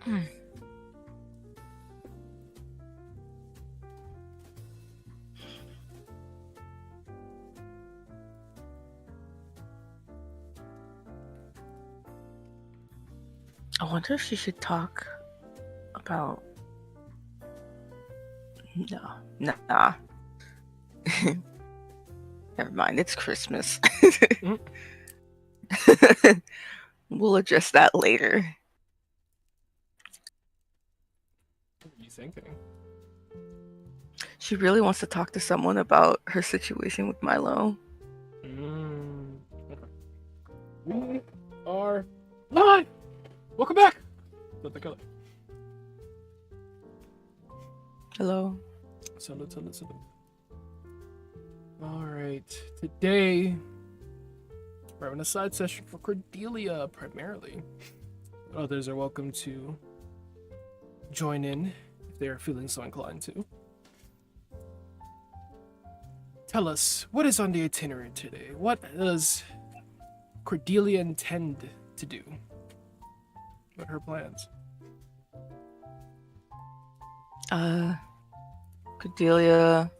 I wonder if she should talk about. No, nah. Never mind. It's Christmas. We'll address that later. What are you thinking? She really wants to talk to someone about her situation with Milo. Okay. We are live. Welcome back. Hello. Salute. All right. Today, we're having a side session for Cordelia primarily. Others are welcome to join in if they are feeling so inclined to. Tell us, what is on the itinerary today? What does Cordelia intend to do? What are her plans? Cordelia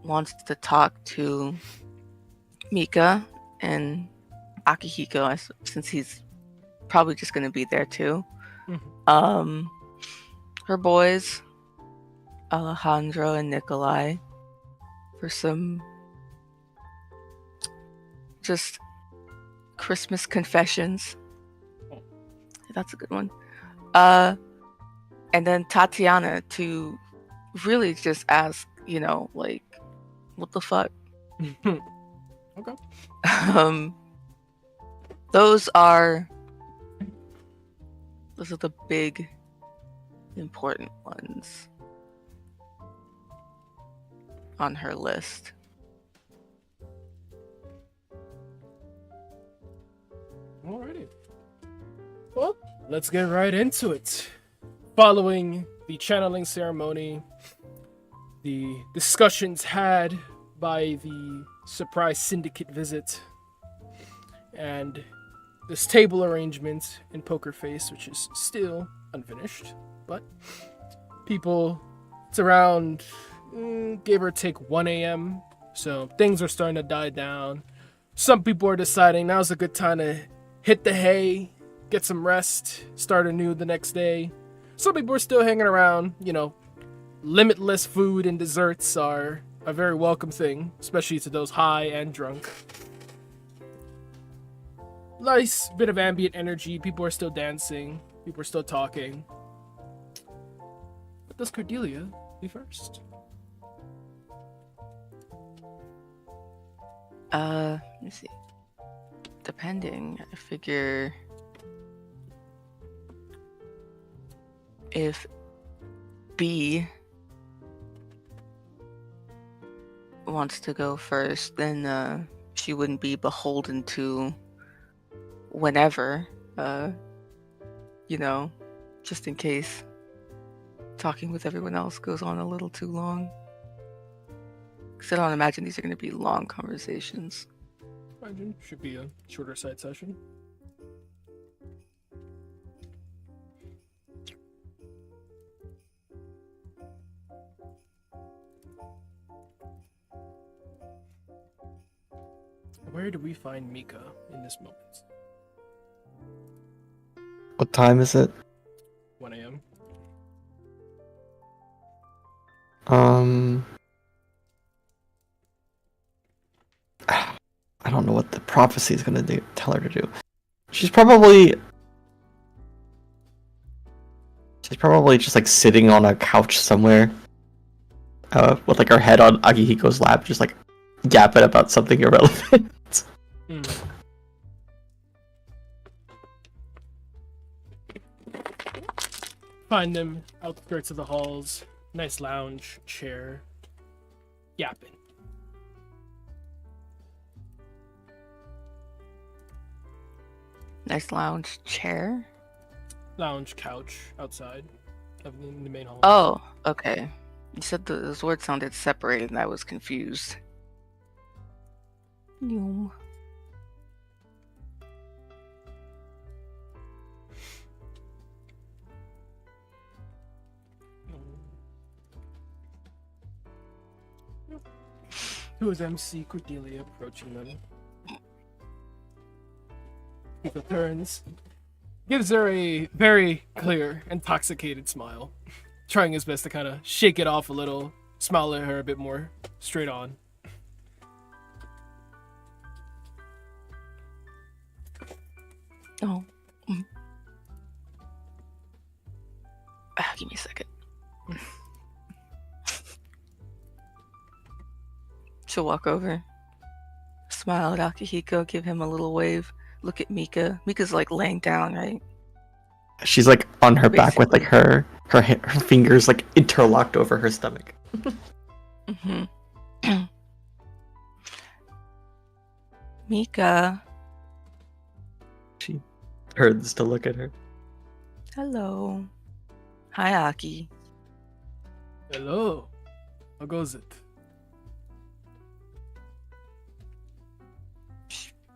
wants to talk to Mika and Akihiko, since he's probably just going to be there too. Mm-hmm. Her boys, Alejandro and Nikolai, for some just Christmas confessions. Oh. That's a good one. And then Tatiana to really just ask, like, what the fuck? Okay. Those are the big important ones on her list. Alrighty. Well, let's get right into it. Following the channeling ceremony, the discussions had by the surprise syndicate visit, and this table arrangement in Poker Face, which is still unfinished, but it's around, give or take 1 a.m., so things are starting to die down. Some people are deciding now's a good time to hit the hay, get some rest, start anew the next day. Some people are still hanging around, limitless food and desserts are a very welcome thing, especially to those high and drunk. Nice bit of ambient energy, people are still dancing, people are still talking. But does Cordelia be first? Let me see. Depending, I figure if B wants to go first, then she wouldn't be beholden to whenever, just in case talking with everyone else goes on a little too long. Because I don't imagine these are going to be long conversations. Imagine should be a shorter side session. Where do we find Mika in this moment? What time is it? 1 a.m. I don't know what the prophecy is gonna tell her to do. She's probably just like sitting on a couch somewhere, with like her head on Akihiko's lap, just like yapping about something irrelevant. Find them outskirts of the halls, nice lounge chair, yapping. Nice lounge chair? Lounge couch outside of the main hall. Oh, okay. You said those words sounded separated and I was confused. Yum. Two of them see Cordelia approaching them. Miko turns, gives her a very clear, intoxicated smile, trying his best to kind of shake it off a little, smile at her a bit more straight on. Oh. Give me a second. She'll walk over, smile at Akihiko, give him a little wave, look at Mika. Mika's like laying down, right? She's like on her back with like Basically. her fingers like interlocked over her stomach. Mm-hmm. Mika. She turns to look at her. Hello. Hi, Aki. Hello. How goes it?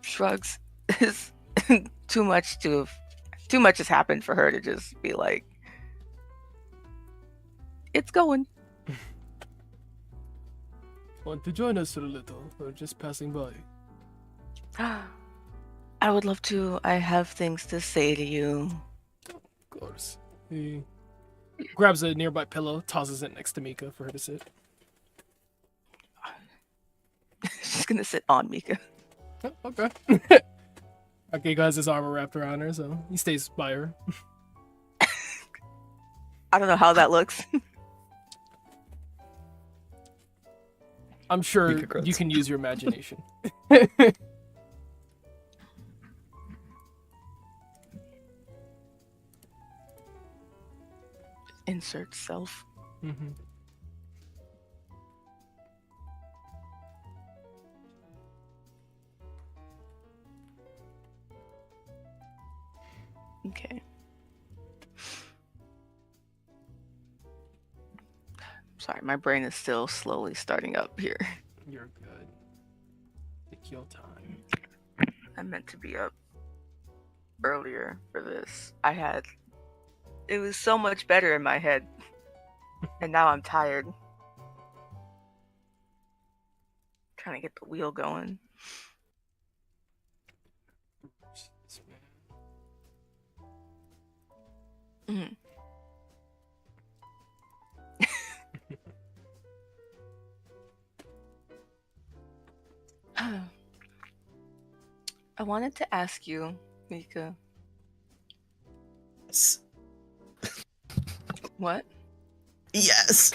Shrugs. Is too much has happened for her to just be like, it's going. Want to join us for a little, or just passing by? I would love to. I have things to say to you. Of course. He grabs a nearby pillow, tosses it next to Mika for her to sit. She's gonna sit on Mika. Oh, okay. Okay, guys, his arm wrapped around her, so he stays by her. I don't know how that looks. I'm sure Mika grunts. you can use your imagination. Insert self. Mm-hmm. Okay. Sorry, my brain is still slowly starting up here. You're good. Take your time. I meant to be up earlier for this. It was so much better in my head. And now I'm tired. Trying to get the wheel going. Mm. I wanted to ask you, Mika. Yes. What? Yes.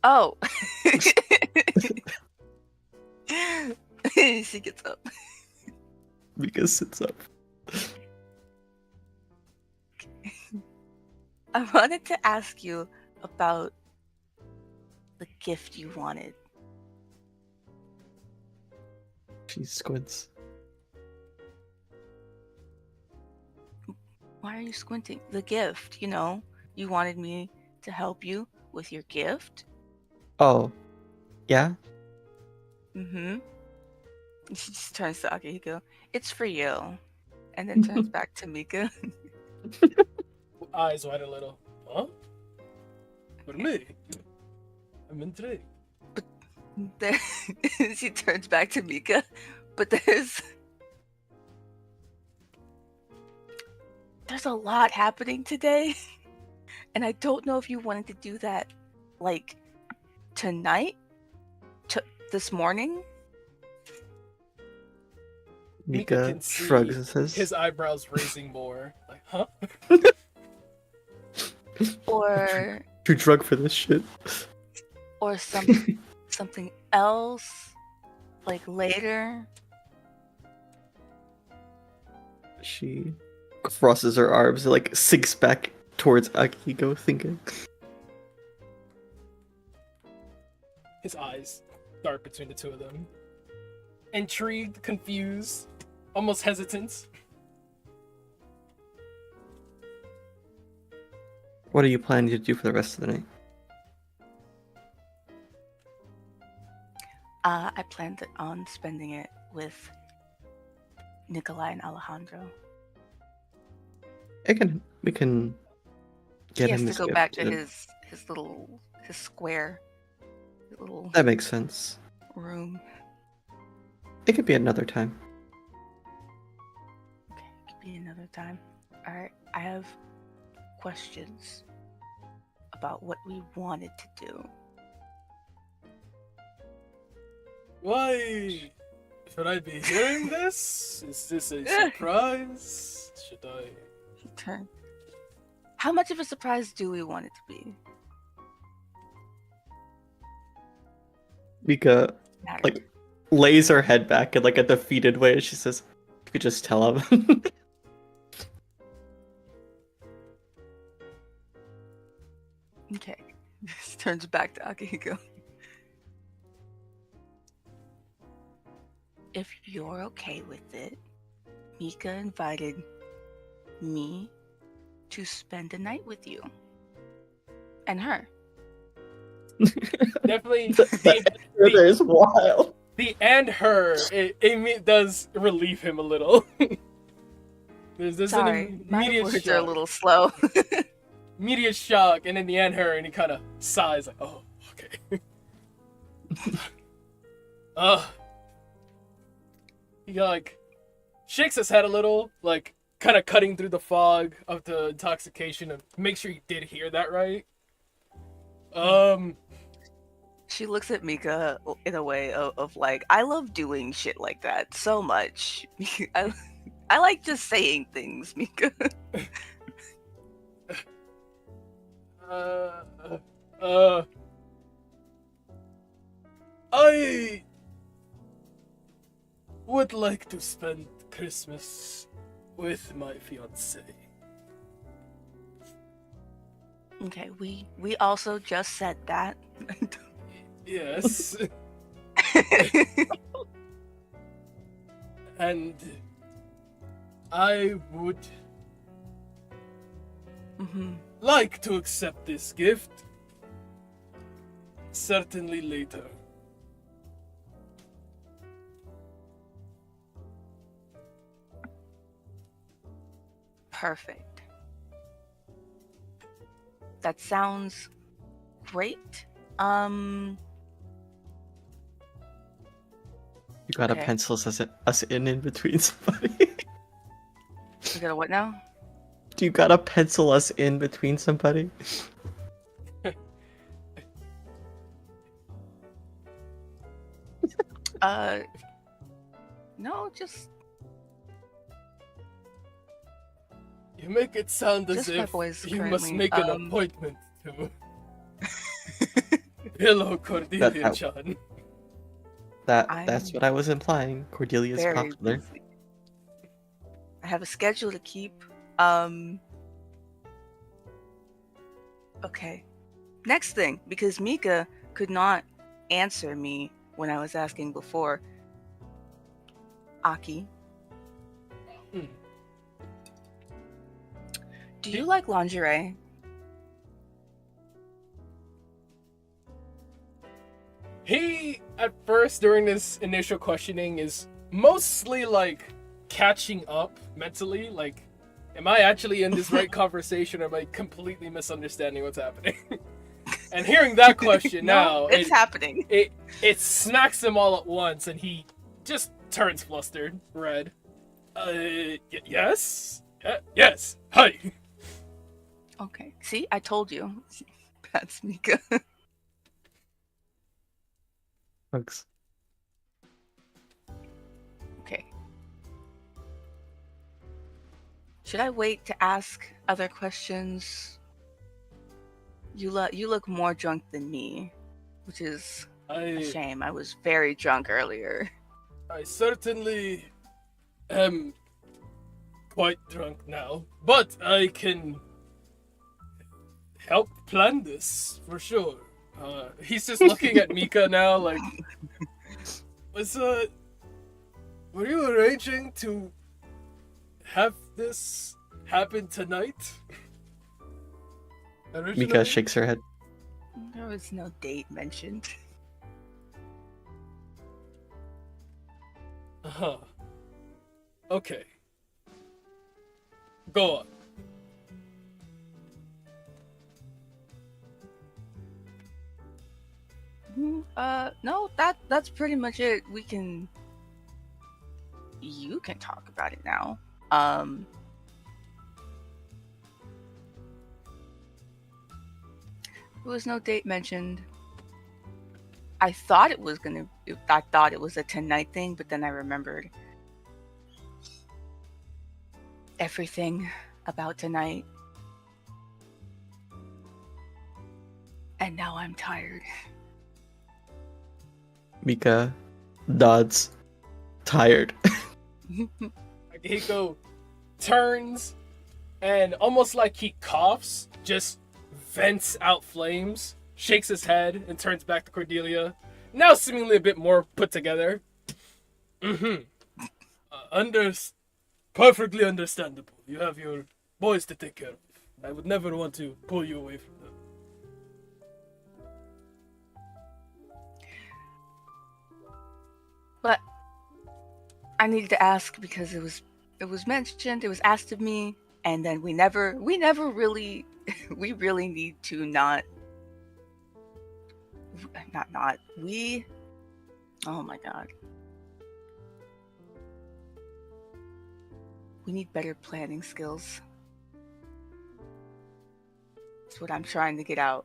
Oh. She gets up. Mika sits up. I wanted to ask you about the gift you wanted. She squints. Why are you squinting? The gift, you wanted me to help you with your gift. Oh, yeah? Mm-hmm. She just turns to Akihiko. It's for you. And then turns back to Mika. Eyes wide a little. Huh? For me? I'm intrigued. There, she turns back to Mika. But there's a lot happening today. And I don't know if you wanted to do that, like, tonight? This morning? Mika Mika can see shrugs and says, his eyebrows raising more. Like, huh? Or too drunk for this shit. or something else, like later. She crosses her arms and like sinks back towards Akihiko, thinking. His eyes dart between the two of them. Intrigued, confused, almost hesitant. What are you planning to do for the rest of the night? I planned on spending it with Nikolai and Alejandro. We can get He has him to his go gift back to and- his square little That makes sense. room. It could be another time. Okay, could be another time. All right, I have questions about what we wanted to do. Why should I be hearing this? Is this a surprise? Should I? Turn. How much of a surprise do we want it to be? Mika Matter. like lays her head back in like a defeated way. She says, "You could just tell him." Okay. This turns back to Akihiko. If you're okay with it, Mika invited me to spend a night with you. And her. Definitely That is wild. the and her it does relieve him a little. there's Sorry, an my immediate words shock. are a little slow. Immediate shock, and then the and her, and he kind of sighs like, "Oh, okay." He like shakes his head a little, like kind of cutting through the fog of the intoxication, and make sure you did hear that right. She looks at Mika in a way of like, I love doing shit like that so much. I like just saying things, Mika. I would like to spend Christmas with my fiancée. Okay, we also just said that. Yes. And I would like to accept this gift. Certainly later. Perfect. That sounds great. You gotta Okay. pencil us in between somebody. We gotta what now? Do you gotta pencil us in between somebody? No, just You make it sound as Just my if voice you must currently, make an appointment to. Hello, Cordelia-chan. That's what I was implying. Cordelia's very popular. busy. I have a schedule to keep. Okay. Next thing, because Mika could not answer me when I was asking before. Aki, do you like lingerie? He, at first, during this initial questioning, is mostly like catching up mentally. Like, am I actually in this right conversation, or am I completely misunderstanding what's happening? And hearing that question No, now, it's happening. It smacks him all at once, and he just turns flustered, red. Yes? Yes. Hi. Okay. See, I told you. That's Mika. Thanks. Okay. Should I wait to ask other questions? You look more drunk than me, which is a shame. I was very drunk earlier. I certainly am quite drunk now, but I can help plan this for sure. He's just looking at Mika now like, were you arranging to have this happen tonight? Mika shakes her head. There was no date mentioned. Uh-huh. Okay. Go on. No, that's pretty much it. You can talk about it now. There was no date mentioned. I thought it was a tonight thing, but then I remembered everything about tonight. And now I'm tired. Mika nods, tired. Akihiko turns and almost like he coughs, just vents out flames, shakes his head, and turns back to Cordelia, now seemingly a bit more put together. Perfectly understandable. You have your boys to take care of. I would never want to pull you away from them. But I needed to ask because it was mentioned, it was asked of me, and then we never really we really need to oh my god. We need better planning skills. That's what I'm trying to get out.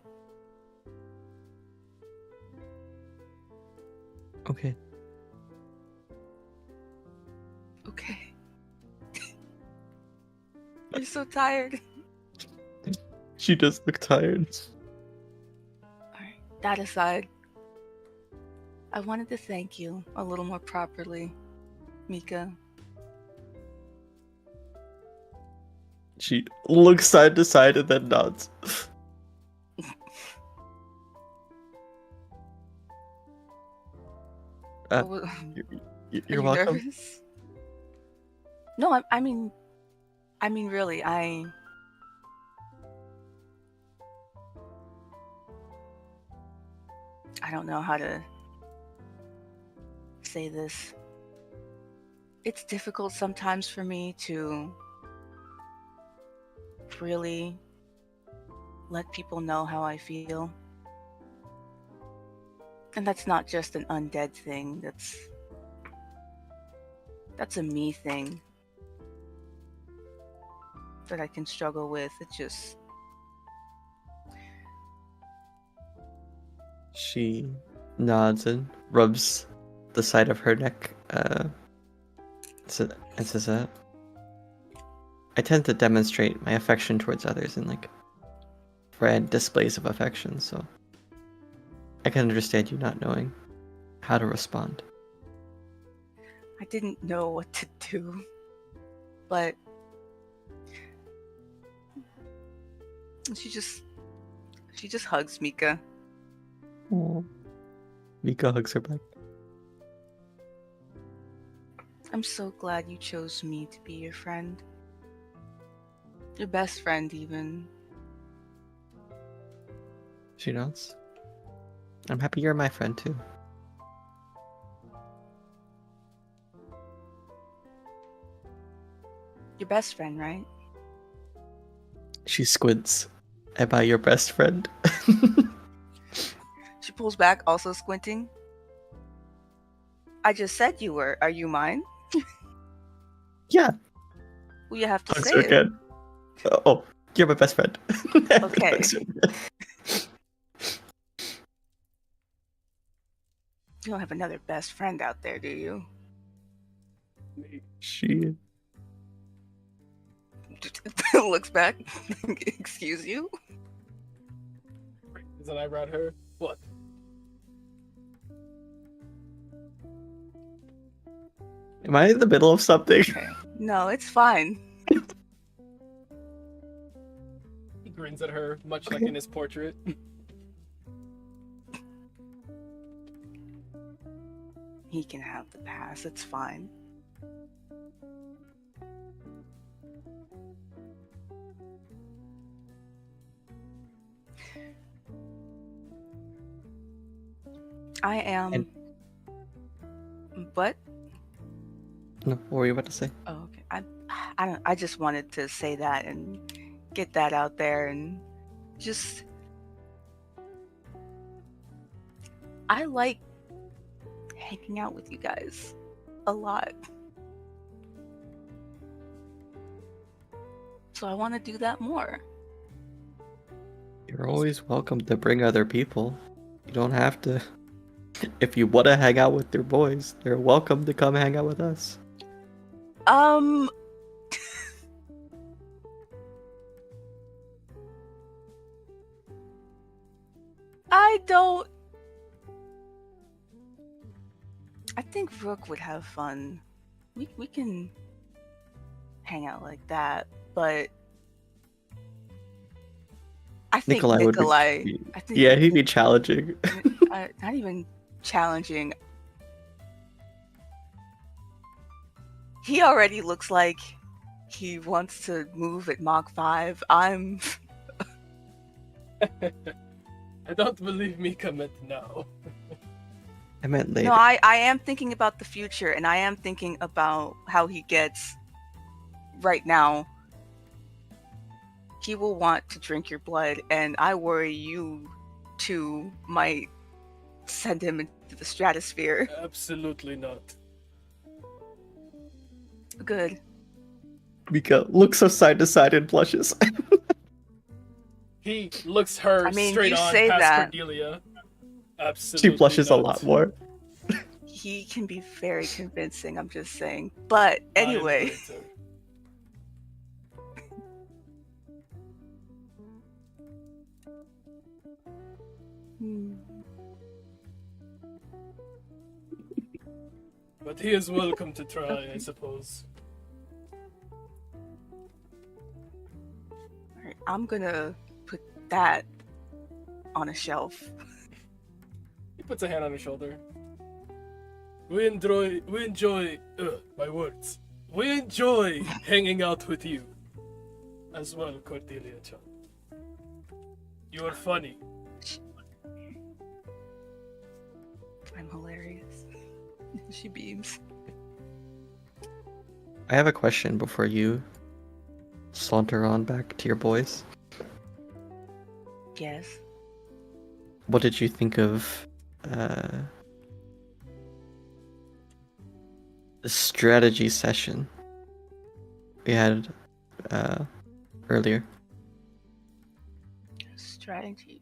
Okay. Okay. I'm so tired. She does look tired. Alright, that aside, I wanted to thank you a little more properly, Mika. She looks side to side and then nods. You're welcome. Nervous? No, I mean, really, I don't know how to say this. It's difficult sometimes for me to really let people know how I feel. And that's not just an undead thing, that's a me thing that I can struggle with. It just... She nods and rubs the side of her neck, and says, I tend to demonstrate my affection towards others in, like, grand displays of affection, so I can understand you not knowing how to respond. I didn't know what to do, but she just hugs Mika. Aww. Mika hugs her back. I'm so glad you chose me to be your friend. Your best friend, even. She nods. I'm happy you're my friend, too. Your best friend, right? She squints. Am I your best friend? She pulls back, also squinting. I just said you were. Are you mine? Yeah. Well, you have to Hugs say her it. again. Oh, you're my best friend. Okay. Hugs her again. You don't have another best friend out there, do you? She looks back. Excuse you? Is an eyebrow at her? What? Am I in the middle of something? Okay. No, it's fine. He grins at her, much like in his portrait. He can have the pass. It's fine. I am. What? No, what were you about to say? Oh, okay. I just wanted to say that and get that out there and just I like hanging out with you guys a lot. So I want to do that more. You're always welcome to bring other people. You don't have to. If you want to hang out with your boys, they're welcome to come hang out with us. I think Rook would have fun. We can hang out like that, but I think Nikolai he'd be challenging. Not even challenging. He already looks like he wants to move at Mach 5. I don't believe Mika meant now. I meant later. No, I am thinking about the future, and I am thinking about how he gets right now. He will want to drink your blood, and I worry you two might send him into the stratosphere. Absolutely not. Good. Mika looks from side to side and blushes. He looks her straight on say past that. Cordelia. Absolutely. She blushes not. a lot more. He can be very convincing, I'm just saying. But anyway. But he is welcome to try, I suppose. Alright, I'm gonna put that on a shelf. He puts a hand on his shoulder. We enjoy my words. We enjoy hanging out with you as well, Cordelia-chan. You are funny. I'm hilarious. She beams. I have a question before you saunter on back to your boys. Yes. What did you think of the strategy session we had earlier? Strategy.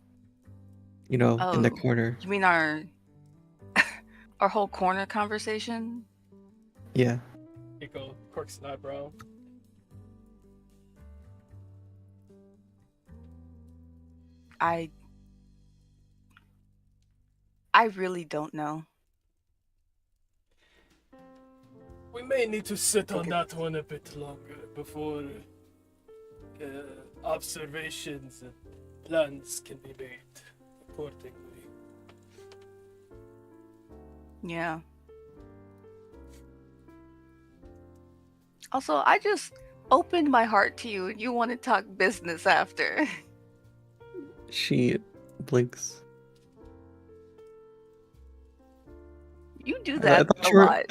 You know, in the corner. You mean our whole corner conversation? Yeah. Nico quirks an eyebrow. I really don't know. We may need to sit on that one a bit longer before observations and plans can be made accordingly. Yeah. Also, I just opened my heart to you and you want to talk business after. She blinks. You do that a lot.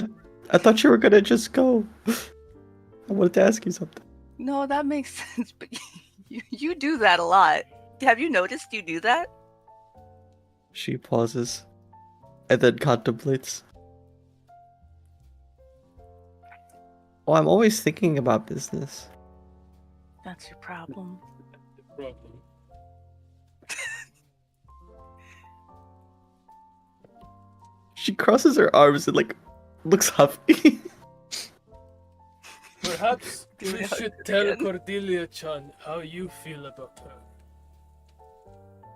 I thought you were gonna just go. I wanted to ask you something. No, that makes sense, but you do that a lot. Have you noticed you do that? She pauses and then contemplates. Oh, I'm always thinking about business. That's your problem. Problem. She crosses her arms and looks huffy. Perhaps we should tell Cordelia-chan how you feel about her.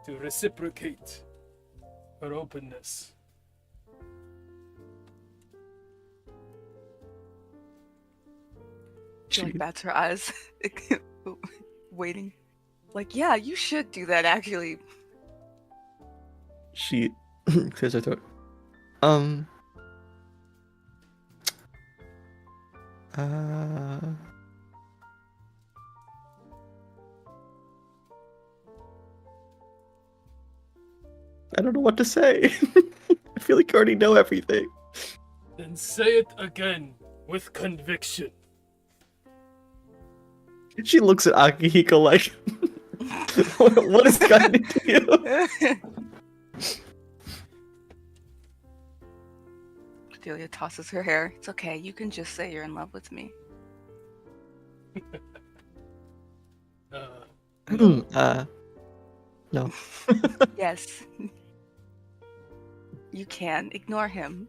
To reciprocate her openness. She bats her eyes, waiting. Yeah, you should do that, actually. She clears her throat. I don't know what to say. I feel like you already know everything. Then say it again with conviction. She looks at Akihiko like, what has gotten into you? Cordelia tosses her hair. It's okay. You can just say you're in love with me. No. Yes. You can. Ignore him.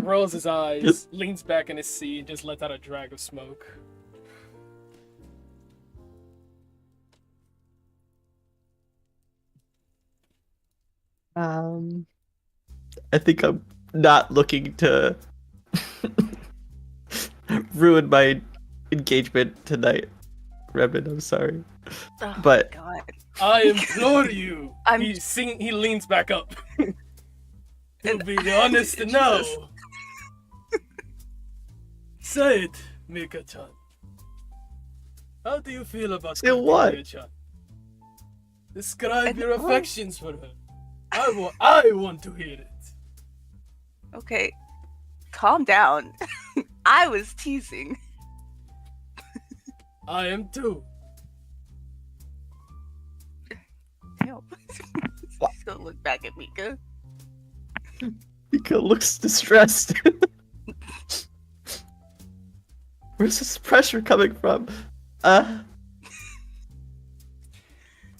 Rolls his eyes, leans back in his seat, and just lets out a drag of smoke. I think I'm not looking to ruin my engagement tonight, Revan. I'm sorry, Oh, but God. I implore you. I'm- He leans back up. To And- be honest Jesus. now. Say it, Mika-chan. How do you feel about Say what? Cordelia-chan? Describe And- your affections for her. I want to hear it. Okay. Calm down. I was teasing. I am too. Help. He's gonna look back at Mika. Mika looks distressed. Where's this pressure coming from?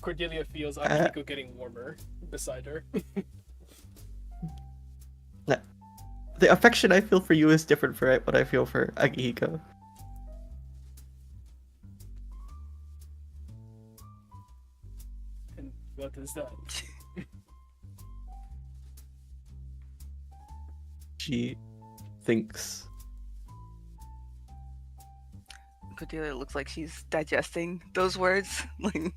Cordelia feels Akihiko getting warmer beside her. The affection I feel for you is different for what I feel for Akihiko. And what is that? She thinks Cordelia looks like she's digesting those words. Like,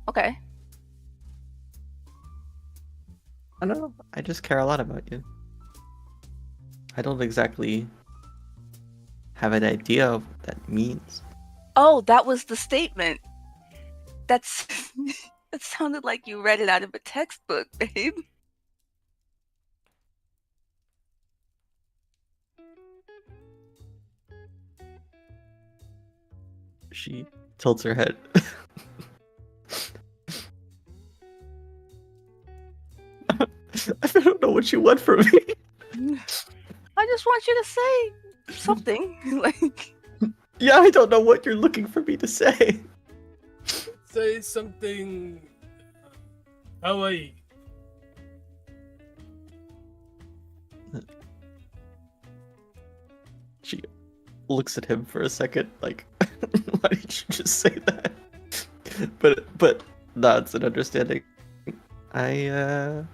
okay. I don't know. I just care a lot about you. I don't exactly have an idea of what that means. Oh, that was the statement. That's that sounded like you read it out of a textbook, babe. She tilts her head. I don't know what you want from me. I just want you to say something. Like, Yeah, I don't know what you're looking for me to say. Say something. Kawaii. She looks at him for a second, like, why did you just say that? But nods in understanding. I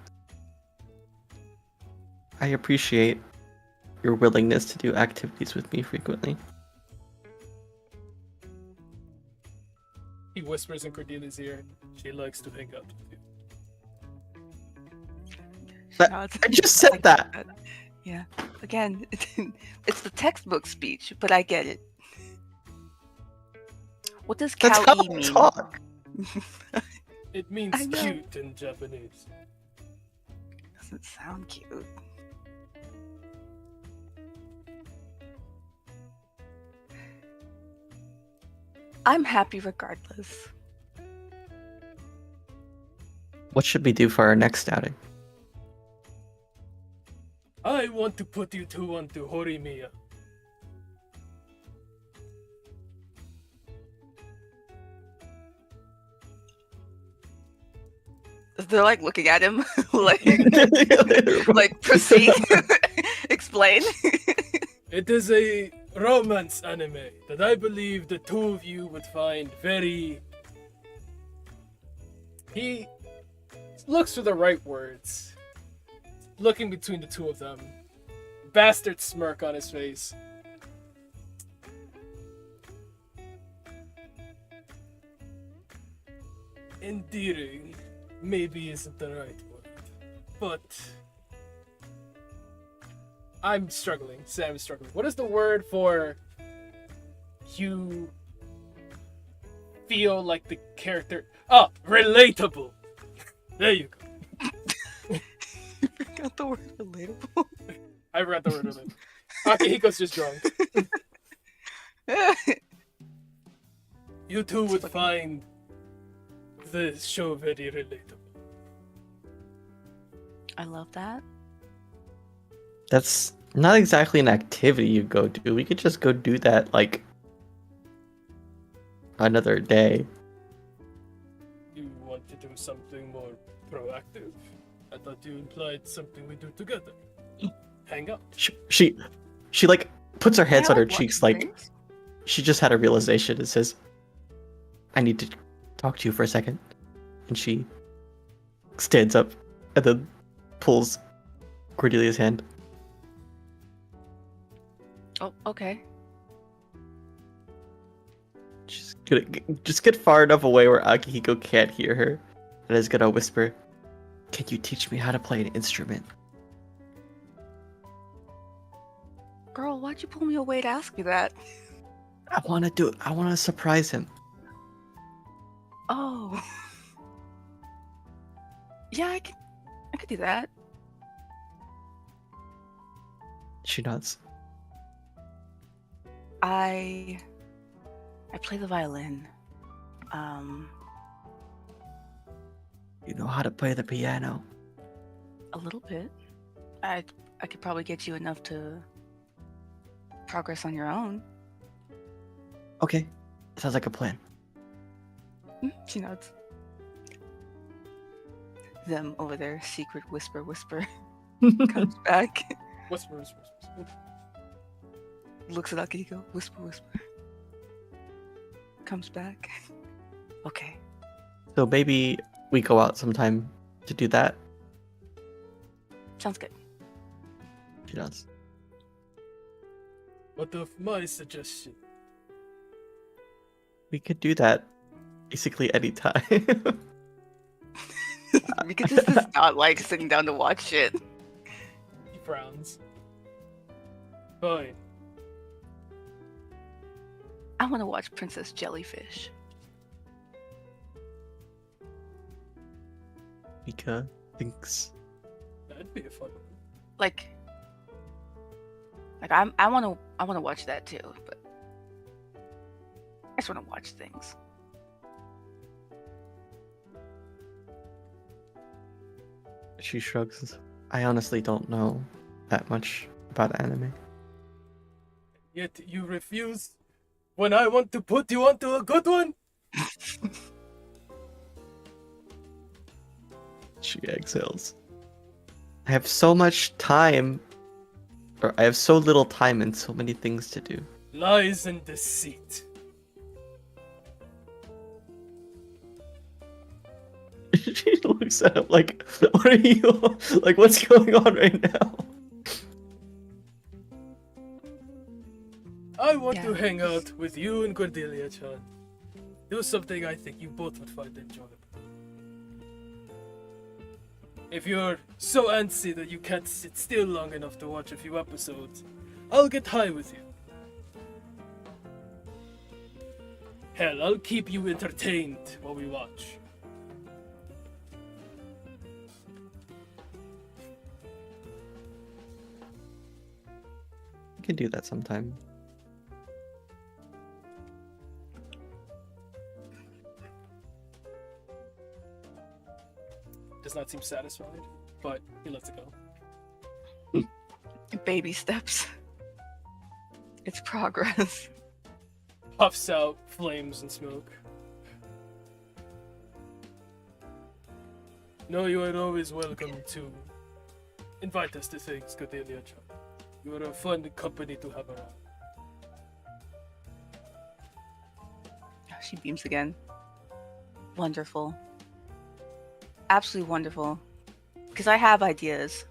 appreciate your willingness to do activities with me frequently. He whispers in Cordelia's ear. She likes to hang out with you. That- nods. I just said that. Yeah. Again, it's the textbook speech, but I get it. What does That's how cow I mean? talk. It means I know. cute in Japanese. Doesn't sound cute. I'm happy regardless. What should we do for our next outing? I want to put you two onto Horimiya. They're like looking at him, like proceed, explain. It is a romance anime that I believe the two of you would find very... He looks for the right words. Looking between the two of them. Bastard smirk on his face. Endearing maybe isn't the right word, but I'm struggling. Sam is struggling. What is the word for you feel like the character? Ah, relatable. There you go. You forgot the word relatable. I forgot the word relatable. Akihiko's just drunk. You two would find the show very relatable. I love that. That's not exactly an activity you go do. We could just go do that like another day. You want to do something more proactive? I thought you implied something we do together. Hang out. She like puts her hands Yeah, on her like cheeks watching like things. she just had a realization and says, I need to talk to you for a second. And she stands up and then pulls Cordelia's hand. Oh, okay. She's gonna just get far enough away where Akihiko can't hear her. And is gonna whisper, can you teach me how to play an instrument? Girl, why'd you pull me away to ask me that? I wanna surprise him. Oh. Yeah, I could do that. She nods. I play the violin. You know how to play the piano. A little bit. I could probably get you enough to progress on your own. Okay, sounds like a plan. She nods. Them over there, secret whisper, comes back, Whisper. looks at Akihiko, whisper. Comes back. Okay. So maybe we go out sometime to do that. Sounds good. She does. What of my suggestion? We could do that basically anytime. Because this is not like sitting down to watch shit. He frowns. Fine. I want to watch Princess Jellyfish. Mika thinks That'd be a fun one. Like I want to watch that too, but I just want to watch things. she shrugs. I honestly don't know that much about anime. Yet you refuse when I want to put you onto a good one? She exhales. I have so much time, or I have so little time and so many things to do. Lies and deceit. She looks at him like, what are you, like, what's going on right now? I want to Yeah. hang out with you and Cordelia-chan. Do something I think you both would find enjoyable. If you're so antsy that you can't sit still long enough to watch a few episodes, I'll get high with you. Hell, I'll keep you entertained while we watch. We can do that sometime. Does not seem satisfied, but he lets it go. Baby steps. It's progress. Puffs out flames and smoke. No, you are always welcome to invite us to things, Cordelia-chan. You are a fun company to have around. She beams again. Wonderful. Absolutely wonderful. Because I have ideas.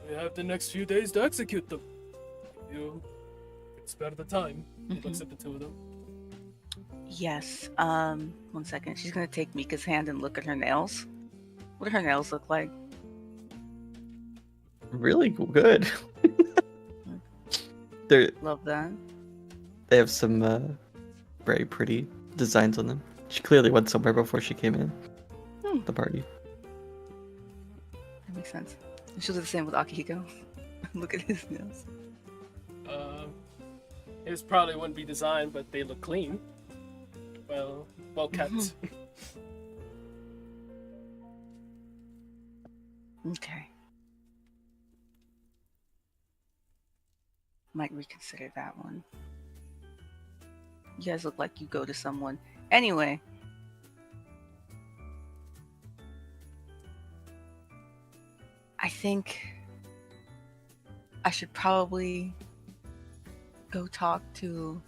We have the next few days to execute them. You can spare the time. He looks at the two of them. Yes. 1 second. She's gonna take Mika's hand and look at her nails. What do her nails look like? Really good. They Love that. have some very pretty designs on them. She clearly went somewhere before she came in the party. That makes sense. She'll do the same with Akihiko. Look at his nails. His probably wouldn't be designed, but they look clean. Well kept. Okay. Might reconsider that one. You guys look like you go to someone. Anyway. I think I should probably go talk to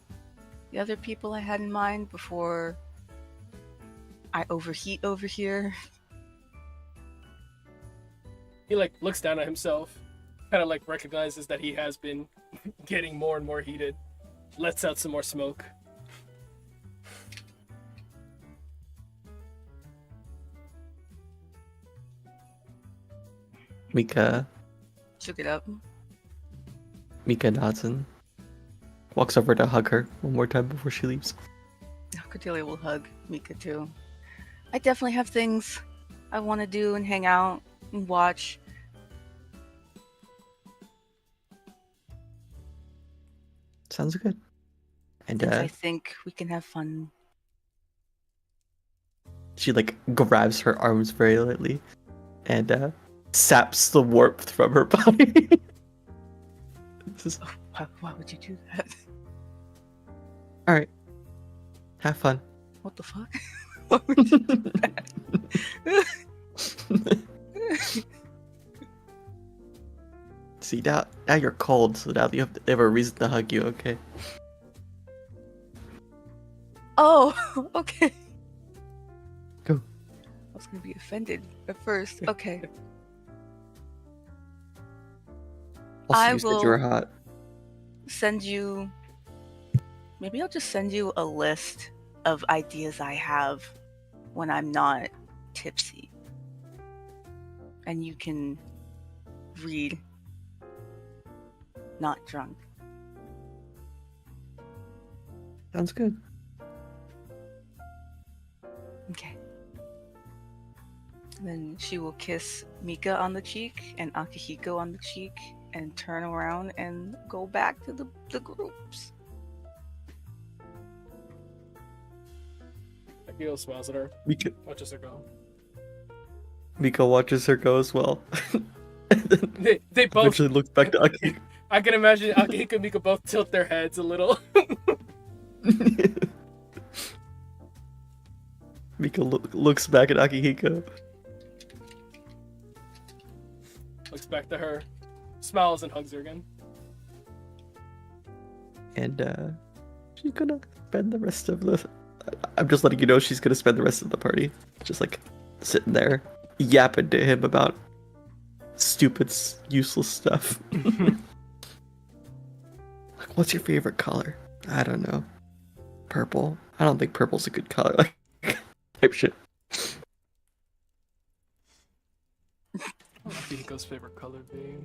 the other people I had in mind before I overheat over here. He like looks down at himself, kind of like recognizes that he has been getting more and more heated, lets out some more smoke. Mika Shook it up. nods and walks over to hug her one more time before she leaves. Cordelia will hug Mika too. I definitely have things I want to do and hang out and watch. Sounds good. And I think we can have fun. She like grabs her arms very lightly and saps the warmth from her body. Why would you do that? All right. Have fun. What the fuck? Why would you do that? See, now you're cold, so now you have a reason to hug you, okay? Oh, okay. Go. I was gonna be offended at first. Okay. Also, you said you were hot. Send you. Maybe I'll just send you a list of ideas I have when I'm not tipsy. And you can read not drunk. Sounds good. Okay. Then she will kiss Mika on the cheek and Akihiko on the cheek and turn around and go back to the groups. Akihiko smiles at her. Mika Watches her go. watches her go as well. They both eventually looks back to Akihiko. I can imagine Akihiko and Mika both tilt their heads a little. Mika looks back at Akihiko. Looks back to her. Smiles and hugs her again. And she's gonna spend the rest of the... I'm just letting you know she's gonna spend the rest of the party. Just like sitting there, yapping to him about stupid, useless stuff. Like, what's your favorite color? I don't know. Purple. I don't think purple's a good color. Like, type shit. What would Akihiko's favorite color be?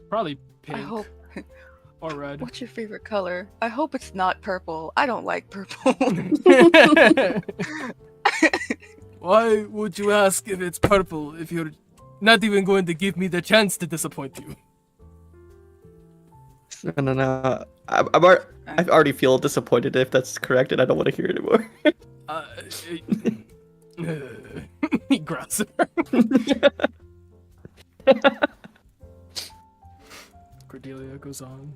Probably pink. I hope. Or red. What's your favorite color? I hope it's not purple. I don't like purple. Why would you ask if it's purple if you're not even going to give me the chance to disappoint you? No. I already feel disappointed if that's correct, and I don't want to hear it anymore. He growls at her. Cordelia goes on.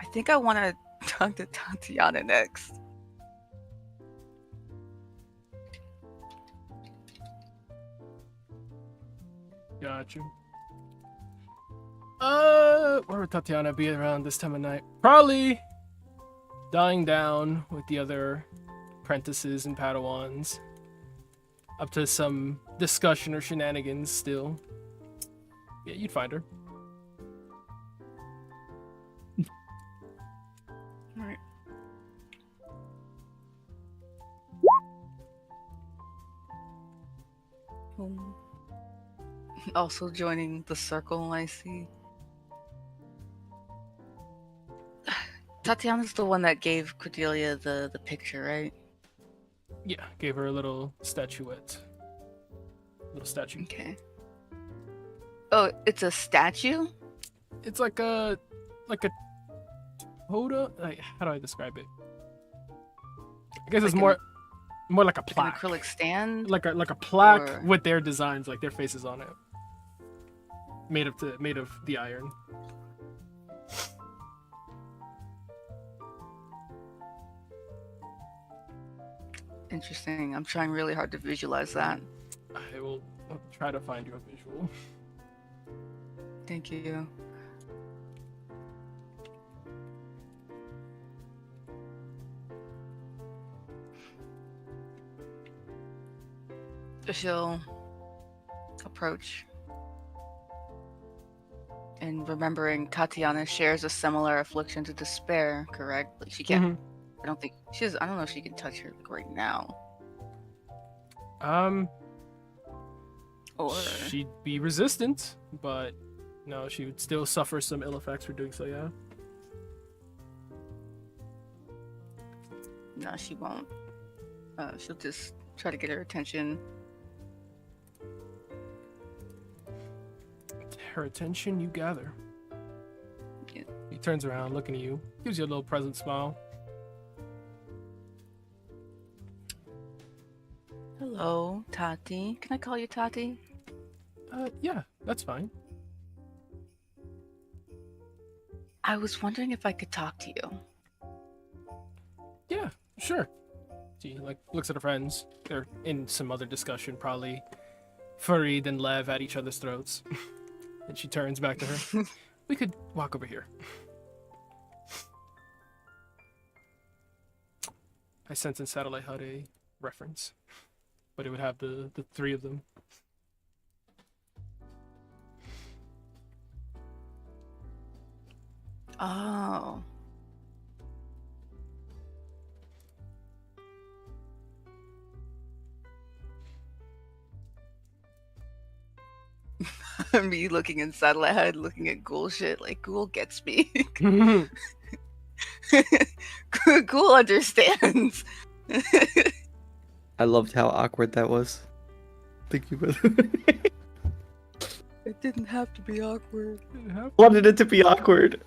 I think I want to talk to Tatiana next. Gotcha. Where would Tatiana be around this time of night? Probably dying down with the other apprentices and Padawans. Up to some discussion or shenanigans still. Yeah, you'd find her. Alright. Also joining the circle, I see. Tatiana's the one that gave Cordelia the picture, right? Yeah, gave her a little statuette. Little statue. Okay. Oh, it's a statue? It's like a totem. Like, how do I describe it? I guess Like it's more like a Like an plaque. acrylic stand? Like a plaque Or- with their designs, like their faces on it. Made of the iron. Interesting. I'm trying really hard to visualize that. I'll try to find you a visual. Thank you. She'll approach. And remembering Tatiana shares a similar affliction to despair, correct? Like she can't. I don't think she's. I don't know if she can touch her like right now. Or She'd be resistant, but no, she would still suffer some ill effects for doing so. Yeah. no, she won't. She'll just try to get her attention. Her attention you gather. Yeah. He turns around, looking at you, gives you a little present smile. Hello, Tati. Can I call you Tati? Yeah, that's fine. I was wondering if I could talk to you. Yeah, sure. She looks at her friends. They're in some other discussion, probably Farid and Lev at each other's throats. And she turns back to her. We could walk over here. I sent in Satellite HUD a reference, but it would have the three of them. Oh. Me looking in satellite head, looking at ghoul shit, like ghoul gets me. Ghoul understands. I loved how awkward that was. Thank you, by the way. It didn't have to be awkward. Wanted it to be awkward.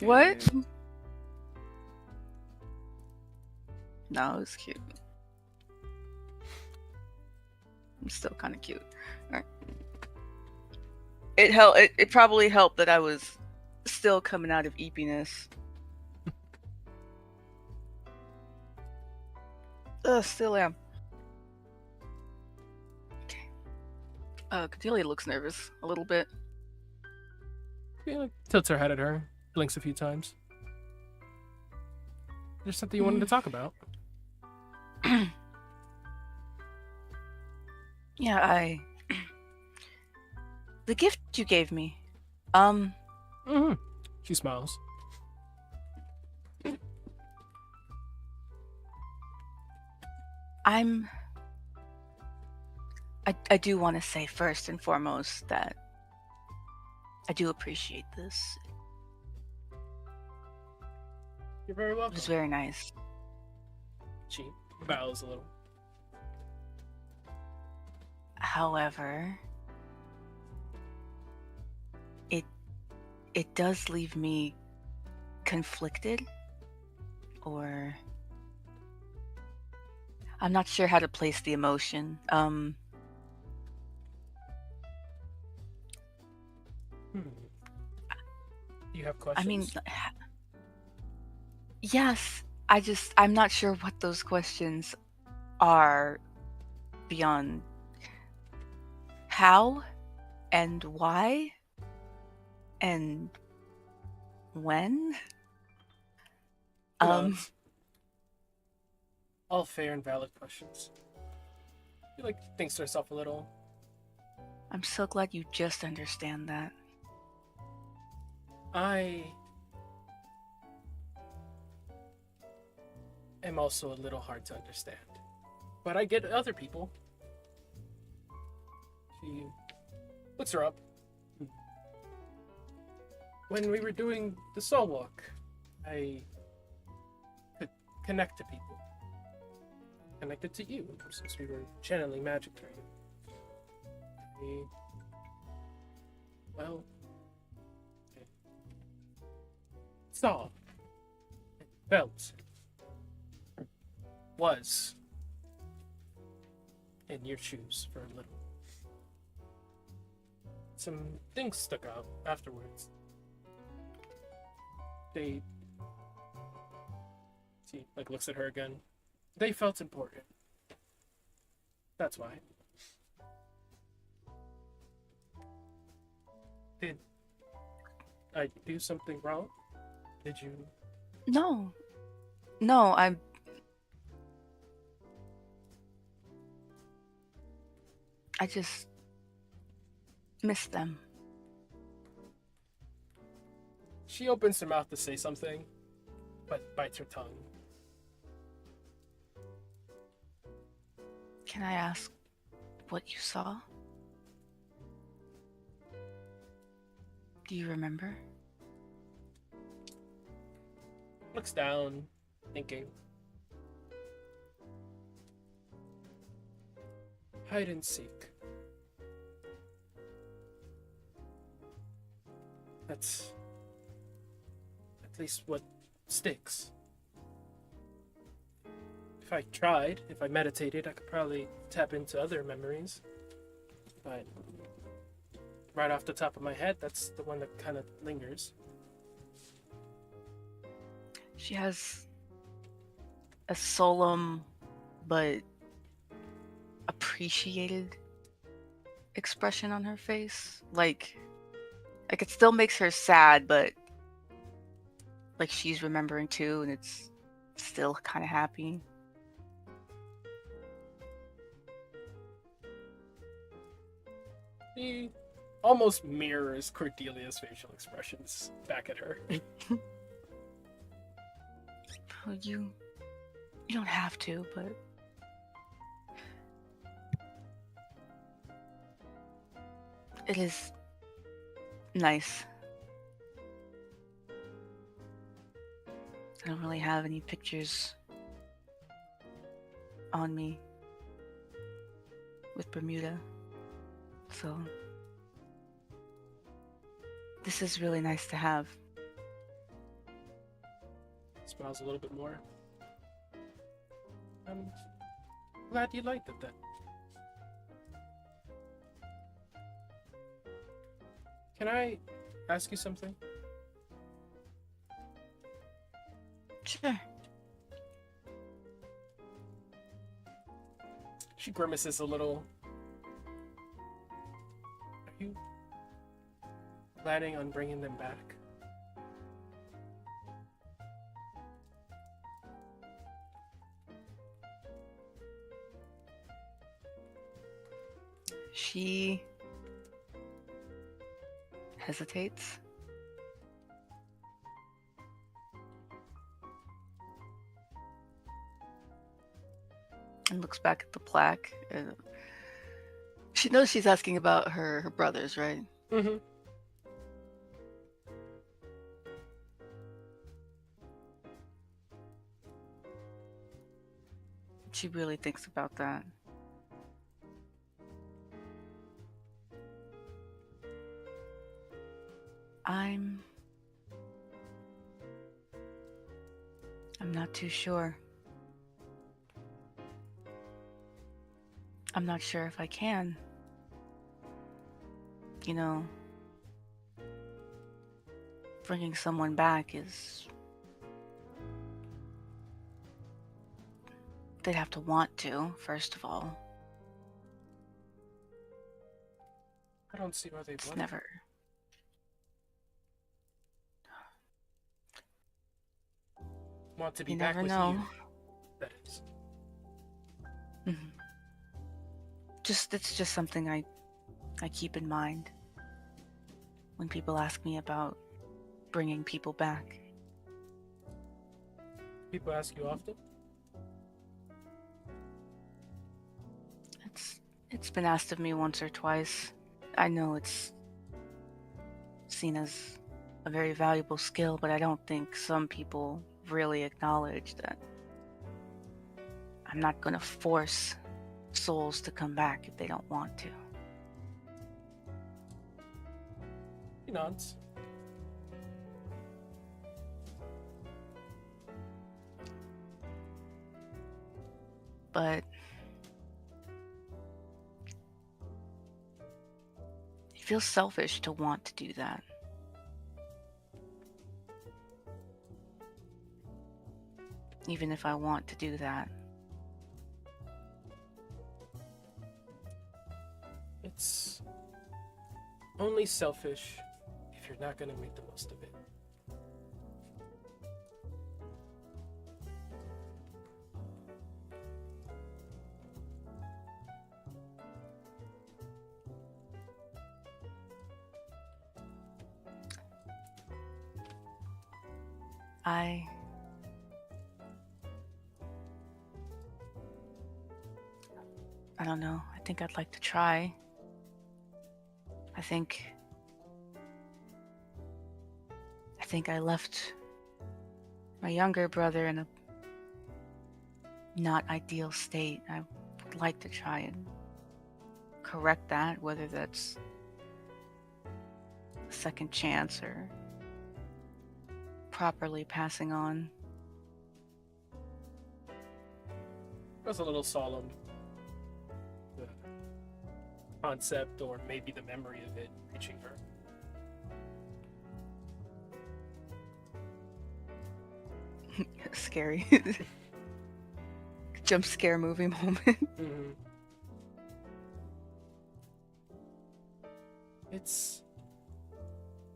What? No, it was cute. I'm still kind of cute. All right. It probably helped that I was still coming out of eepiness. Still am. Okay. Cordelia looks nervous a little bit. Yeah, tilts her head at her, blinks a few times. There's something you wanted to talk about. Yeah, the gift you gave me. She smiles. I do want to say first and foremost that I do appreciate this. You're very It welcome. was very nice. She bows a little. However, it does leave me conflicted, or I'm not sure how to place the emotion. You have questions? I mean, yes, I'm not sure what those questions are beyond how and why and when. Gloves. All fair and valid questions. She thinks to herself a little. I'm so glad you just understand that. I am also a little hard to understand. But I get other people. She puts her up. When we were doing the soul walk, I could connect to people. connected to you since we were channeling magic through you. Well, okay. Saw and felt was in your shoes for a little. Some things stuck out afterwards. They, see, like looks at her again. They felt important. That's why. Did I do something wrong? Did you? No, I just miss them. She opens her mouth to say something, but bites her tongue. Can I ask what you saw? Do you remember? Looks down, thinking. Hide and seek. That's at least what sticks. If I tried, if I meditated, I could probably tap into other memories. But right off the top of my head, that's the one that kind of lingers. She has a solemn but appreciated expression on her face. Like it still makes her sad, but like she's remembering too, and it's still kind of happy. He almost mirrors Cordelia's facial expressions back at her. Well, you don't have to, but it is nice. I don't really have any pictures on me with Bermuda, so this is really nice to have. Smiles a little bit more. I'm glad you liked it then. Can I ask you something? Sure. She grimaces a little. Are you planning on bringing them back? She hesitates. And looks back at the plaque. She knows she's asking about her brothers, right? Mm-hmm. She really thinks about that. I'm not too sure. I'm not sure if I can. You know, bringing someone back is... They'd have to want to, first of all. I don't see why they It's would. never... Want to be You back never with know. you. That is. Mhm. It's just something I keep in mind when people ask me about bringing people back. People ask you often? It's been asked of me once or twice. I know it's seen as a very valuable skill, but I don't think some people really acknowledge that I'm not gonna force souls to come back if they don't want to. He nods. But it feels selfish to want to do that. Even if I want to do that. It's only selfish if you're not going to make the most of it. I don't know. I think I'd like to try. I think I left my younger brother in a not ideal state. I would like to try and correct that, whether that's a second chance or properly passing on. That's a little solemn. The concept, or maybe the memory of it, reaching her. Scary. Jump scare movie moment. Mm-hmm. It's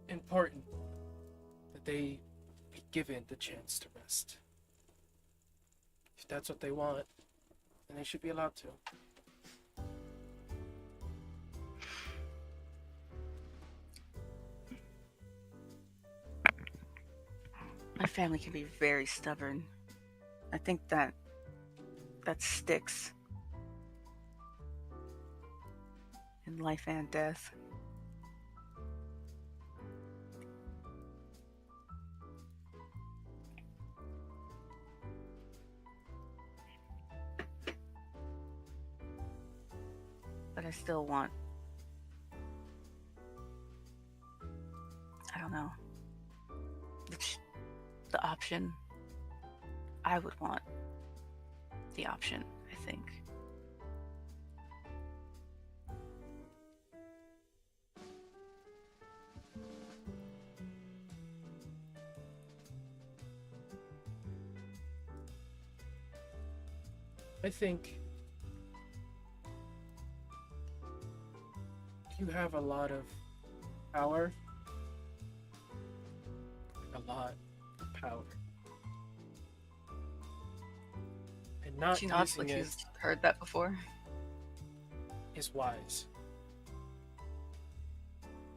important that they be given the chance to rest. If that's what they want, then they should be allowed to. My family can be very stubborn. I think that sticks in life and death. But I still want, I don't know, the option. I would want the option, I think. I think you have a lot of power. A lot of power. And not She nods using like it she's heard that before. is wise.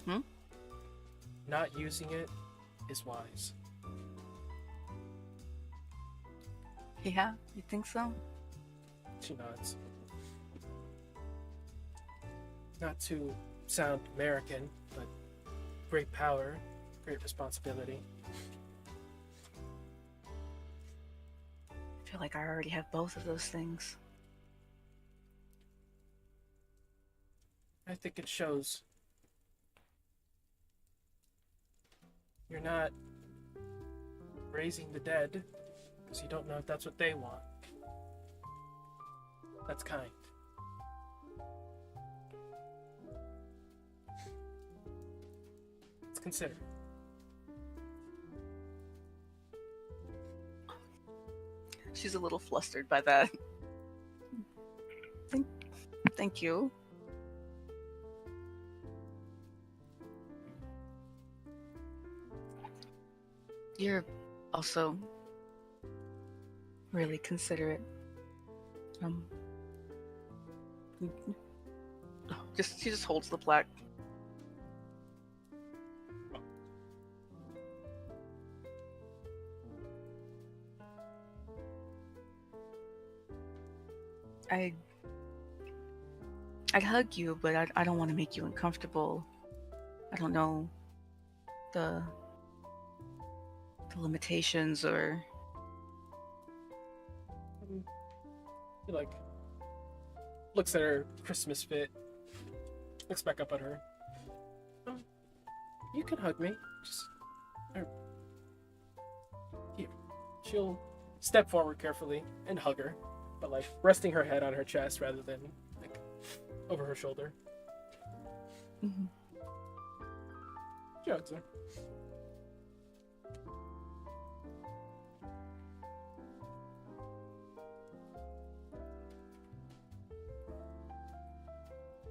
Hmm? Not using it is wise. Yeah, you think so? She nods. Not to sound American, but great power, great responsibility. I feel like I already have both of those things. I think it shows. You're not raising the dead because you don't know if that's what they want. That's kind. It's considered. She's a little flustered by that. Thank you. You're also really considerate. She just holds the plaque. I'd hug you, but I don't want to make you uncomfortable. I don't know the limitations or He like looks at her Christmas fit, looks back up at her. Oh, you can hug me. Just here. She'll step forward carefully and hug her, but like resting her head on her chest rather than like over her shoulder. Mhm. She hugs her.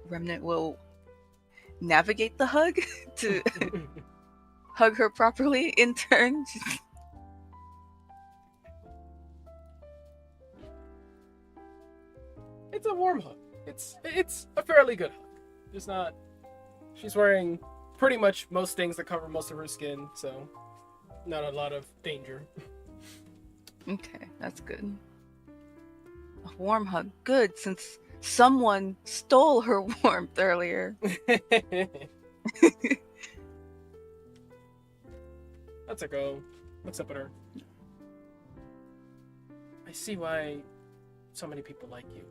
Remnant will navigate the hug to hug her properly in turn. It's a warm hug. It's a fairly good hug. It's not. She's wearing pretty much most things that cover most of her skin, so not a lot of danger. Okay, that's good. A warm hug. Good, since someone stole her warmth earlier. That's a go. Looks up at her. I see why so many people like you.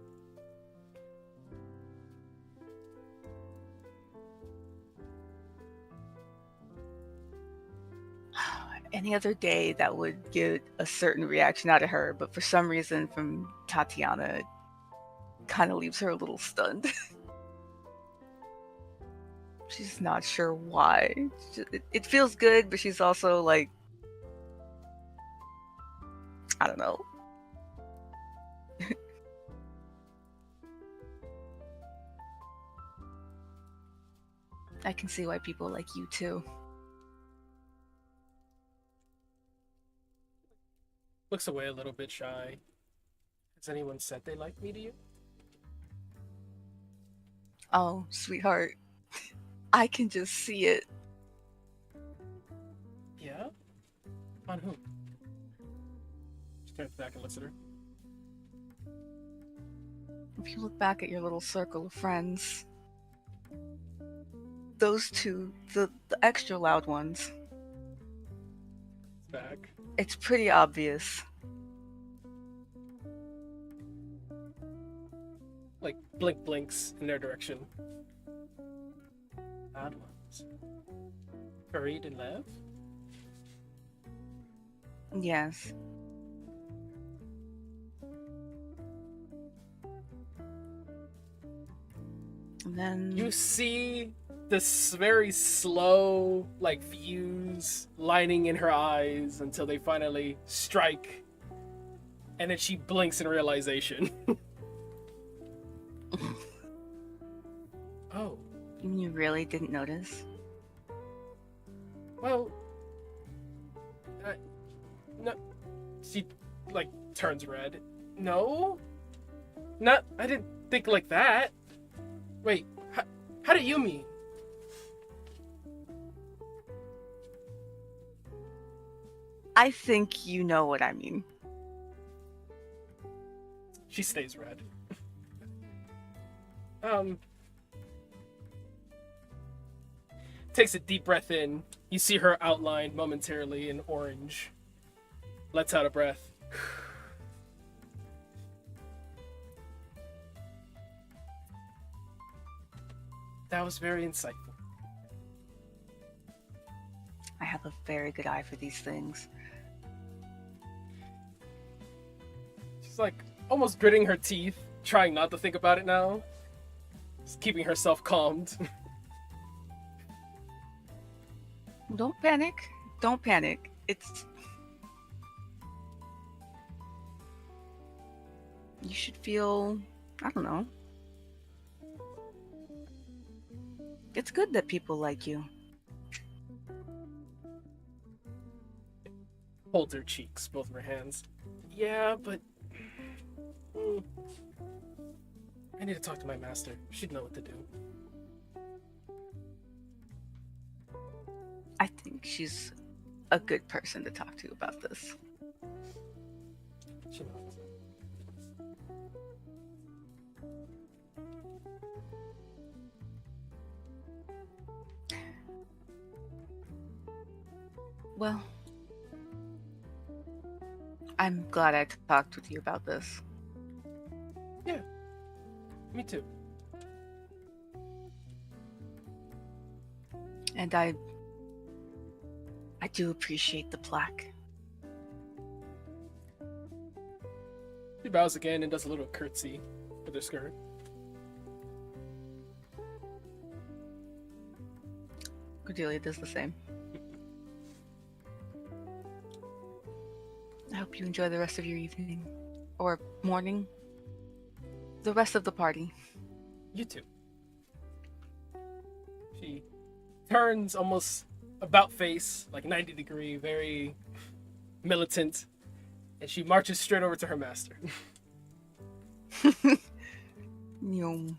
Any other day that would get a certain reaction out of her, but for some reason from Tatiana, it kind of leaves her a little stunned. She's not sure why. It feels good, but she's also like, I don't know. I can see why people like you too. Looks away a little bit shy. Has anyone said they like me to you? Oh, sweetheart. I can just see it. Yeah? On whom? She turns back and looks at her. If you look back at your little circle of friends, those two, the extra loud ones, Back. it's pretty obvious. Like blink blinks in their direction. Odd ones. Farid and Lev? Yes. And then You see this very slow, like, fuse lining in her eyes until they finally strike. And then she blinks in realization. Oh. you really didn't notice? Well, no. She like turns red. No, not. I didn't think like that. Wait, how do you mean? I think you know what I mean. She stays red. Takes a deep breath in. You see her outlined momentarily in orange. Lets out a breath. That was very insightful. I have a very good eye for these things. She's like almost gritting her teeth, trying not to think about it now. Just keeping herself calmed. Don't panic. Don't panic. You should feel, I don't know. It's good that people like you. Holds her cheeks, both of her hands. Yeah, but I need to talk to my master. She'd know what to do. I think she's a good person to talk to about this. She knows. Well, I'm glad I talked with you about this. Yeah, me too. And I do appreciate the plaque. She bows again and does a little curtsy with her skirt. Cordelia does the same. I hope you enjoy the rest of your evening. Or morning. The rest of the party. You too. She turns almost about face, like 90-degree, very militant, and she marches straight over to her master. Nyom.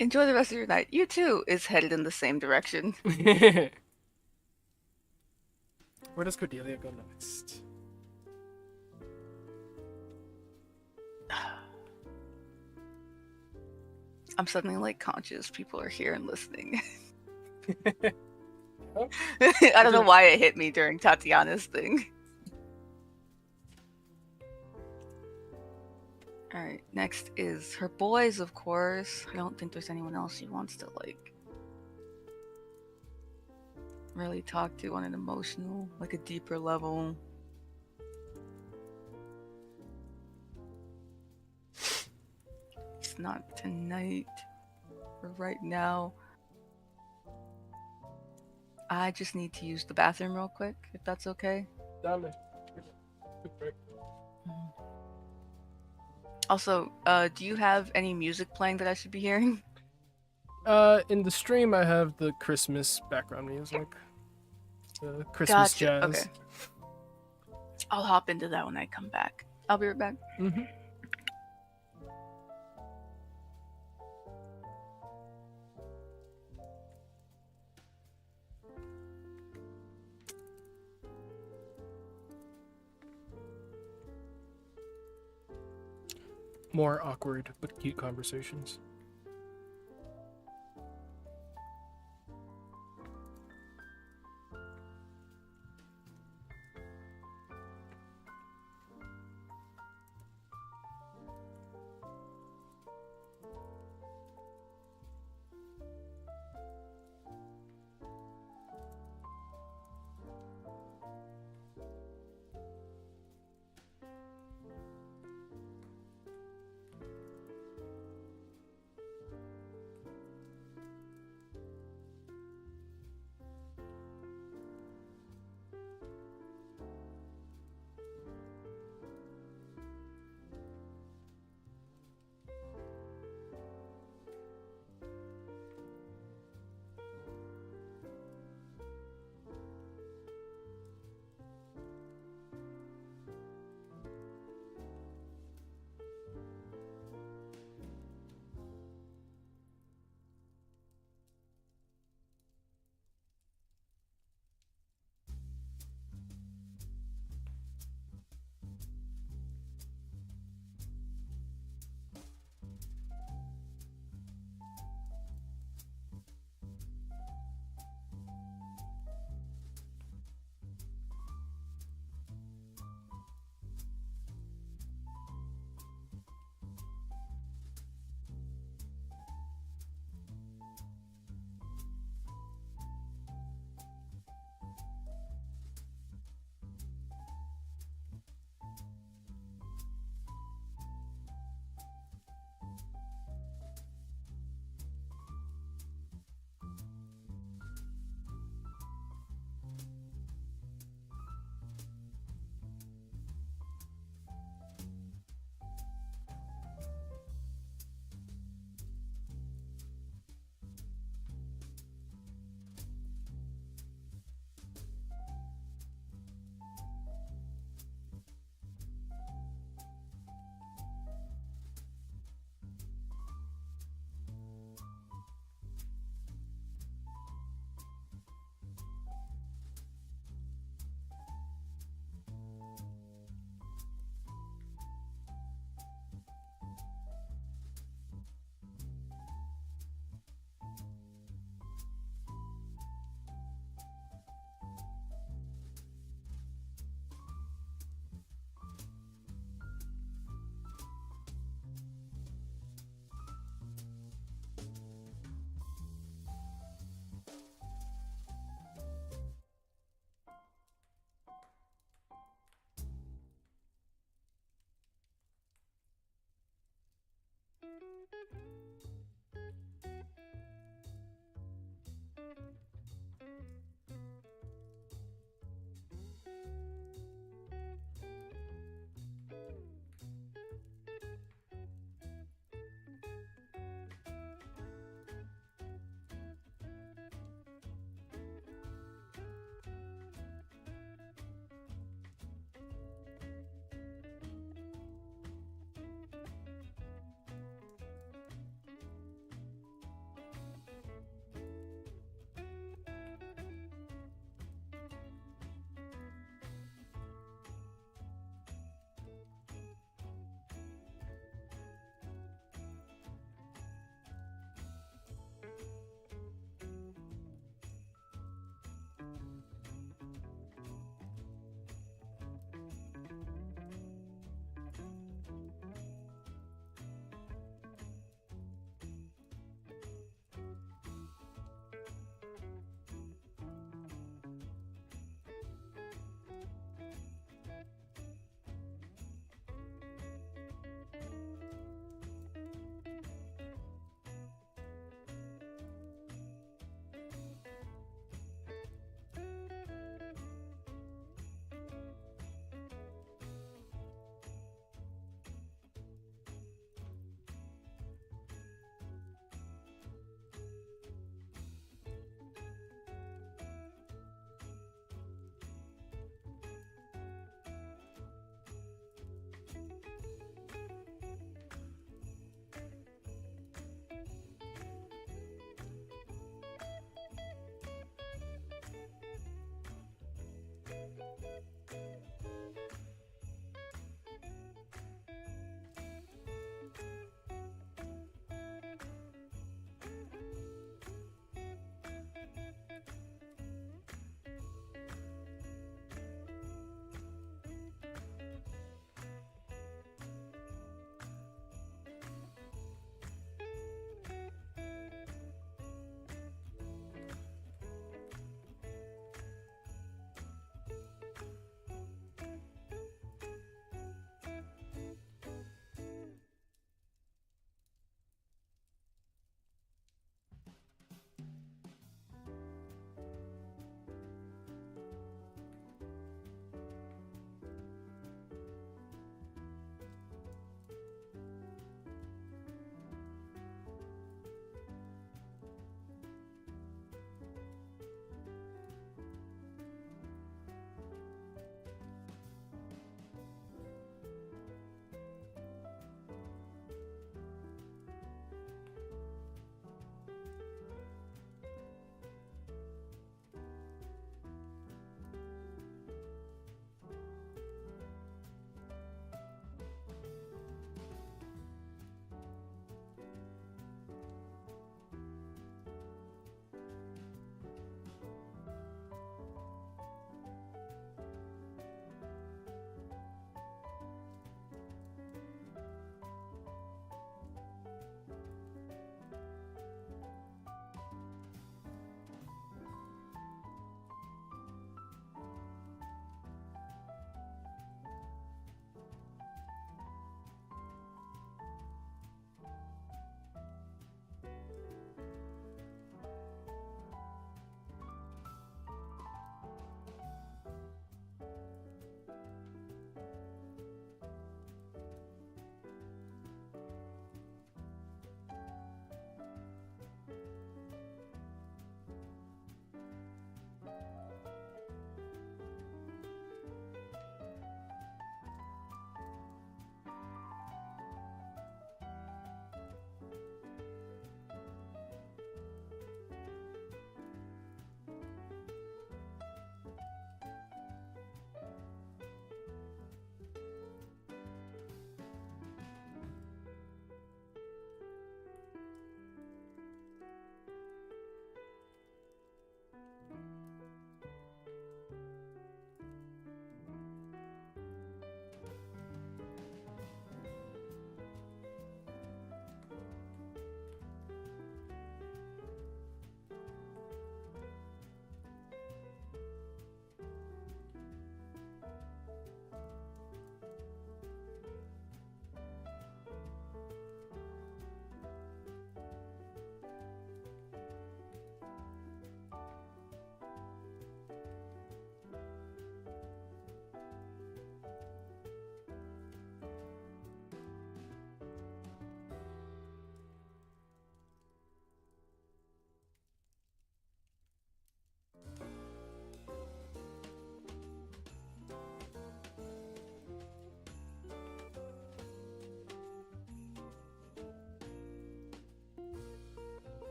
Enjoy the rest of your night. You too is headed in the same direction. Where does Cordelia go next? I'm suddenly like conscious people are here and listening. Oh. I don't know why it hit me during Tatiana's thing. Alright, next is her boys, of course. I don't think there's anyone else she wants to, like, really talk to on an emotional, like a deeper level. It's not tonight or right now. I just need to use the bathroom real quick, if that's okay. Down there. Also, do you have any music playing that I should be hearing? In the stream, I have the Christmas background music. The Christmas Gotcha. jazz. Okay. I'll hop into that when I come back. I'll be right back. Mm-hmm. More awkward but cute conversations.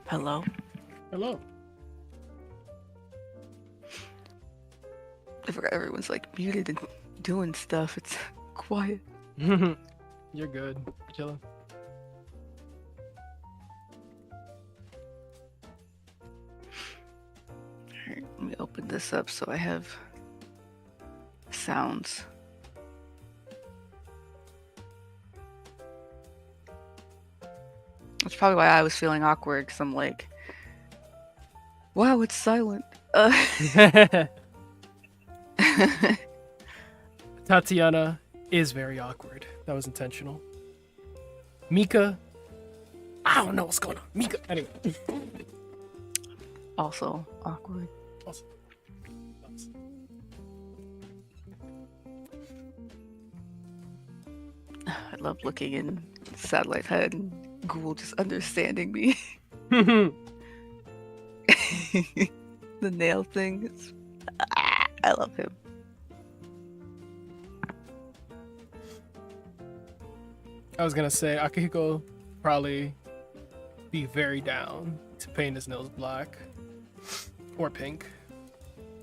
Hello? Hello. I forgot everyone's like muted and doing stuff. It's quiet. You're good. Chilling. Alright, let me open this up so I have sounds. That's probably why I was feeling awkward, because I'm like, wow, it's silent. Tatiana is very awkward. That was intentional. Mika, I don't know what's going on. Mika, anyway. Also awkward. Awesome. I love looking in Satellite Head and Ghoul just understanding me. The nail thing. I love him. I was gonna say Akihiko probably be very down to paint his nails black or pink,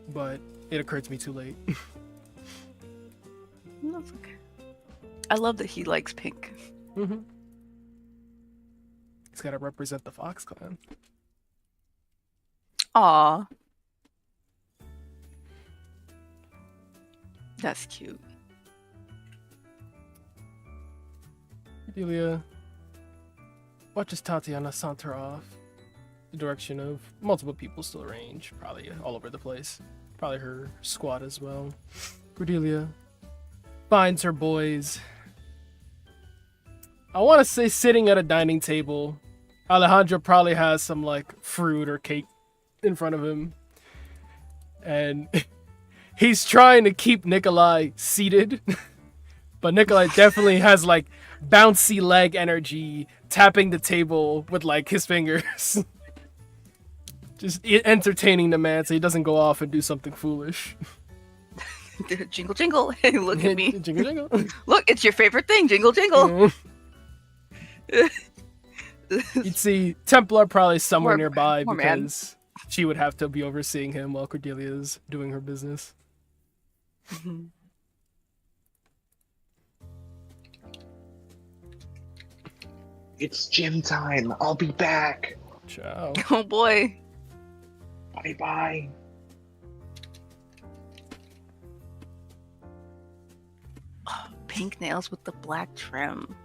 but it occurred to me too late. That's okay. I love that he likes pink. Mm-hmm. He's gotta represent the Fox Clan. Aw. That's cute. Delia watches Tatiana saunter off the direction of multiple people still range, probably all over the place. Probably her squad as well. Cordelia finds her boys. I want to say sitting at a dining table. Alejandro probably has some like fruit or cake in front of him. And he's trying to keep Nikolai seated. But Nikolai definitely has like bouncy leg energy, tapping the table with like his fingers. Just entertaining the man so he doesn't go off and do something foolish. Jingle, jingle. Hey, look at me. Jingle, jingle. Look, it's your favorite thing. Jingle, jingle. You'd see Templar probably somewhere Poor- nearby poor man. because she would have to be overseeing him while Cordelia's doing her business. It's gym time. I'll be back. Ciao. Oh boy. Bye bye. Pink nails with the black trim.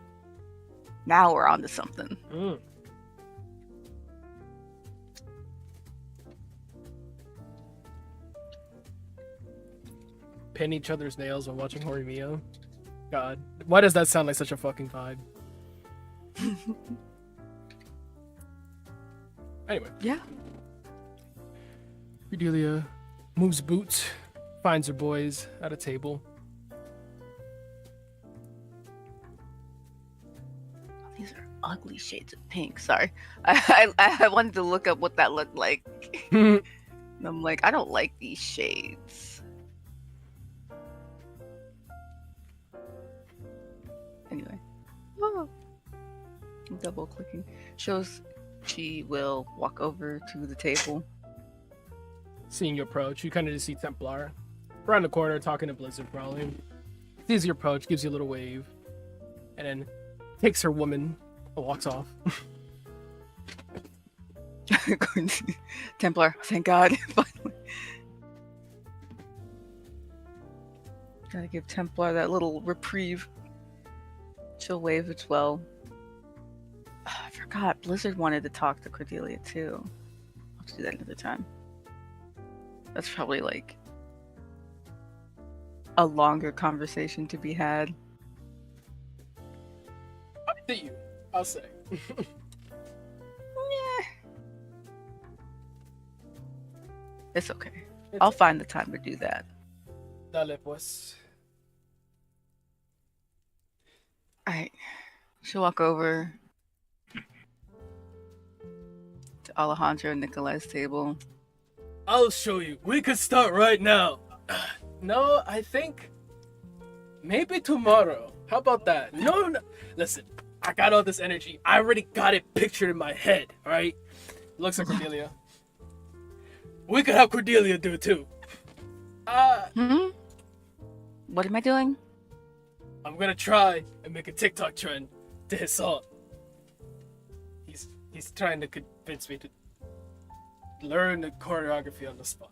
Now we're on to something. Mm. Pin each other's nails while watching Horimiya. God, why does that sound like such a fucking vibe? Anyway. Yeah. Cordelia moves boots, finds her boys at a table. These are ugly shades of pink. Sorry. I wanted to look up what that looked like. And I'm like, I don't like these shades. Anyway. Oh. Double clicking. Shows she will walk over to the table. Seeing you approach, you kind of just see Templar around the corner talking to Blizzard probably. Sees you approach, gives you a little wave, and then takes her woman and walks off. Templar, thank God. Finally. Gotta give Templar that little reprieve. She'll wave as well. I forgot, Blizzard wanted to talk to Cordelia too. I'll have to do that another time. That's probably like a longer conversation to be had. Up to you, I'll say. It's okay. I'll find the time to do that. Dale pues. Alright. She'll walk over to Alejandro and Nikolai's table. I'll show you. We could start right now. No, I think maybe tomorrow. How about that? No. Listen, I got all this energy. I already got it pictured in my head, right? Looks at Cordelia. We could have Cordelia do it too. Hmm? What am I doing? I'm gonna try and make a TikTok trend to his song. He's trying to convince me to learn the choreography on the spot.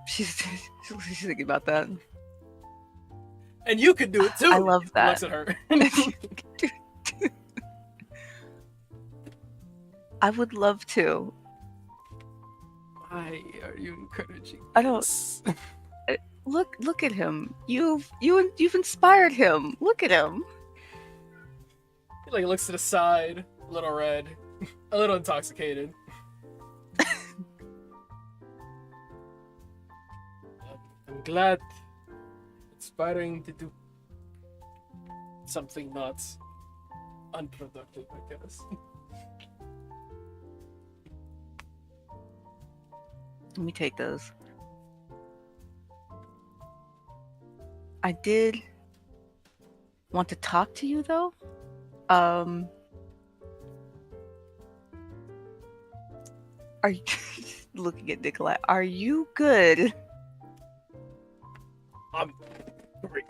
She's thinking about that. And you could do it too. I love that. Looks at her. I would love to. Why are you encouraging I don't. this? Look at him. You've inspired him. Look at him. He like looks to the side, a little red, a little intoxicated. I'm glad. Inspiring to do something not unproductive, I guess. Let me take those. I did want to talk to you though. Are you looking at Nikolai? Are you good? I'm great.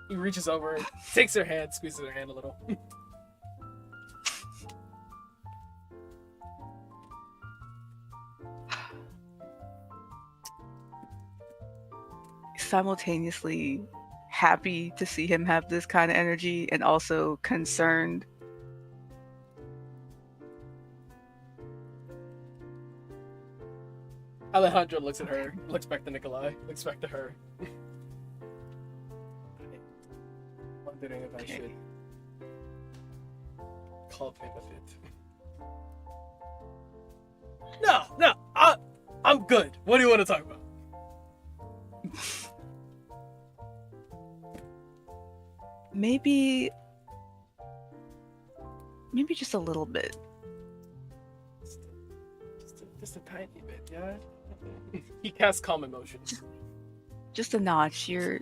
He reaches over, takes her hand, squeezes her hand a little. Simultaneously happy to see him have this kind of energy and also concerned. Alejandro looks at her, looks back to Nikolai, looks back to her. Wondering if I should cultivate a bit. No, I'm good. What do you want to talk about? Maybe just a little bit. Just a tiny bit, yeah? He casts calm emotions. Just a notch. You're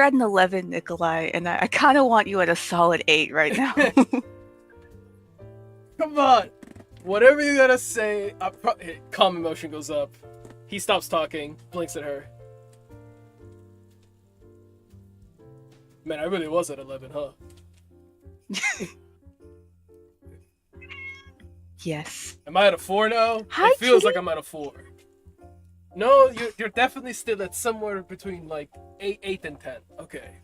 at an 11, Nikolai, and I kind of want you at a solid 8 right now. Come on! Whatever you gotta say, calm emotion goes up. He stops talking, blinks at her. Man, I really was at 11, huh? Yes. Am I at a 4 now? Hi, it feels kitty. like I'm at a 4. No, you're definitely still at somewhere between like 8 and 10. Okay.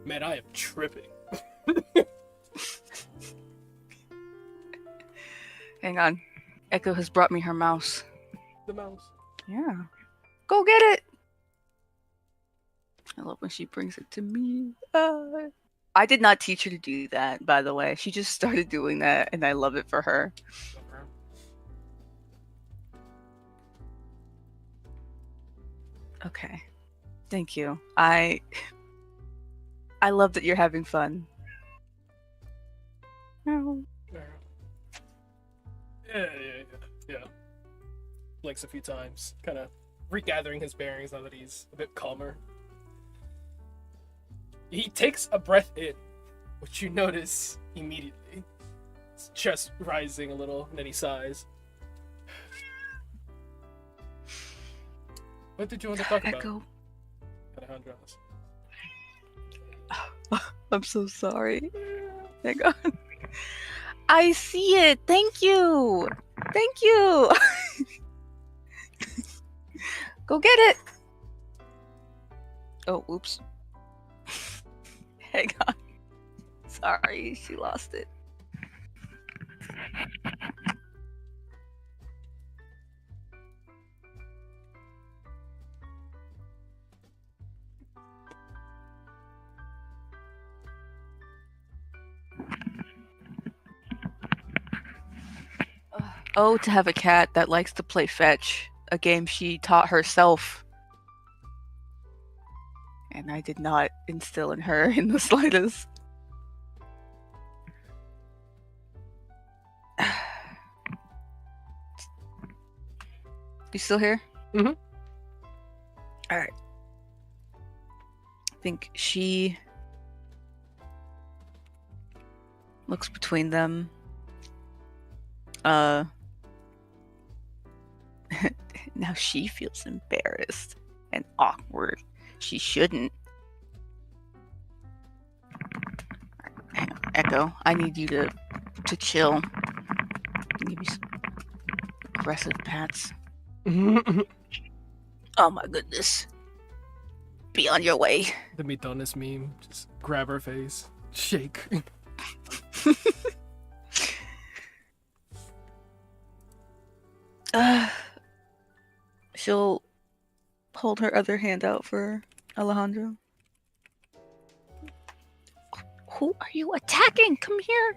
Man, I am tripping. Hang on. Echo has brought me her mouse. The mouse. Yeah. Go get it! I love when she brings it to me. I did not teach her to do that, by the way. She just started doing that, and I love it for her. Okay. Thank you. I love that you're having fun. No. Yeah. Blinks a few times, kind of regathering his bearings now that he's a bit calmer. He takes a breath in, which you notice immediately. His chest rising a little, and then he sighs. What did you want to talk about? Echo. Alejandro. I'm so sorry. Hang on. I see it. Thank you. Thank you. Go get it. Oh, oops. Hang on. Sorry, she lost it. Oh, to have a cat that likes to play fetch, a game she taught herself. And I did not instill in her in the slightest. You still here? Mhm. All right. I think she looks between them. Now she feels embarrassed and awkward. She shouldn't. Hang on, Echo, I need you to chill. Give me some aggressive pats. Oh my goodness. Be on your way. The Mitonis meme. Just grab her face. Shake. She'll hold her other hand out for Alejandro. Who are you attacking? Come here.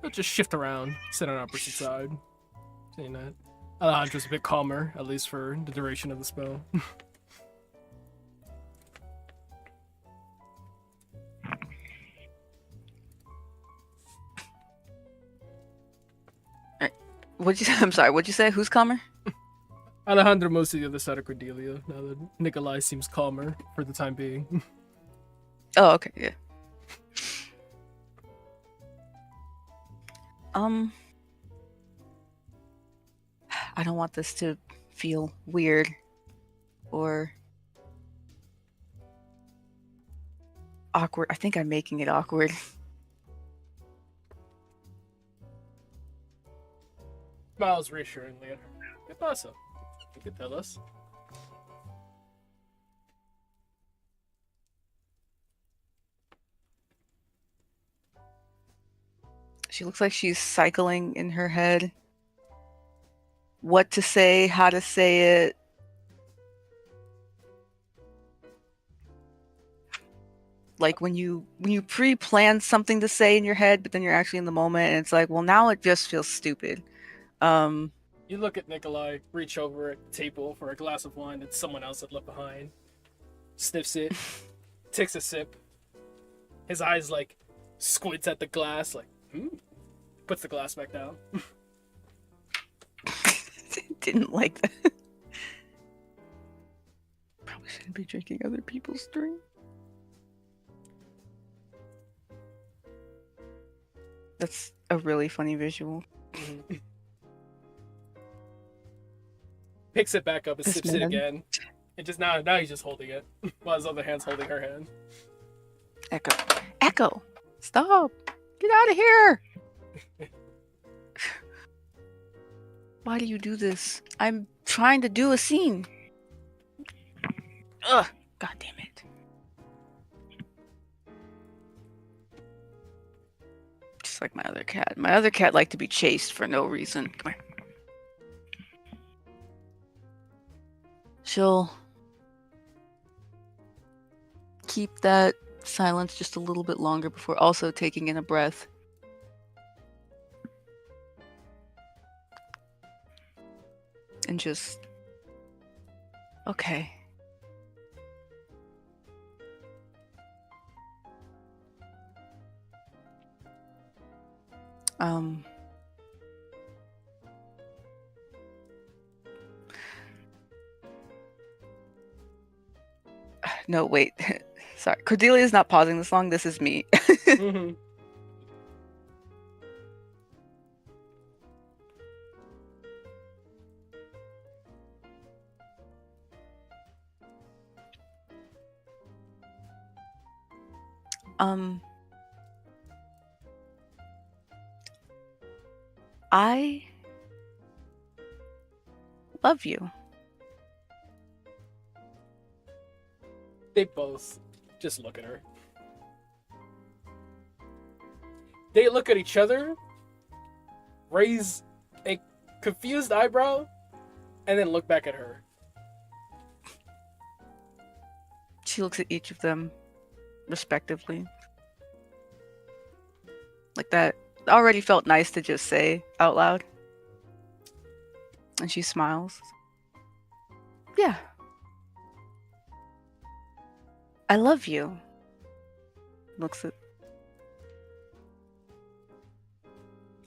They'll just shift around, sit on opposite side. Saying that. Alejandro's a bit calmer, at least for the duration of the spell. What'd you say? I'm sorry, what'd you say? Who's calmer? Alejandro moves to the other side of Cordelia, now that Nikolai seems calmer for the time being. Oh, okay, yeah. I don't want this to feel weird or awkward. I think I'm making it awkward. Smiles reassuringly at her. ¿Qué pasa? You can tell us. She looks like she's cycling in her head. What to say, how to say it. Like when you pre-plan something to say in your head, but then you're actually in the moment and it's like, well, now it just feels stupid. You look at Nikolai, reach over at the table for a glass of wine that someone else had left behind. Sniffs it, takes a sip. His eyes like squints at the glass, like, puts the glass back down. Didn't like that. Probably shouldn't be drinking other people's drink. That's a really funny visual. Picks it back up and This sips it man. again. And just now he's just holding it, while his other hand's holding her hand. Echo, stop! Get out of here! Why do you do this? I'm trying to do a scene. Ugh! God damn it! Just like my other cat. My other cat liked to be chased for no reason. Come here. She'll keep that silence just a little bit longer before also taking in a breath. And just, okay. No, wait. Sorry. Cordelia's not pausing this long. This is me. Mm-hmm. I love you. They both just look at her. They look at each other, raise a confused eyebrow, and then look back at her. She looks at each of them respectively. Like that already felt nice to just say out loud. And she smiles. Yeah. I love you. Looks at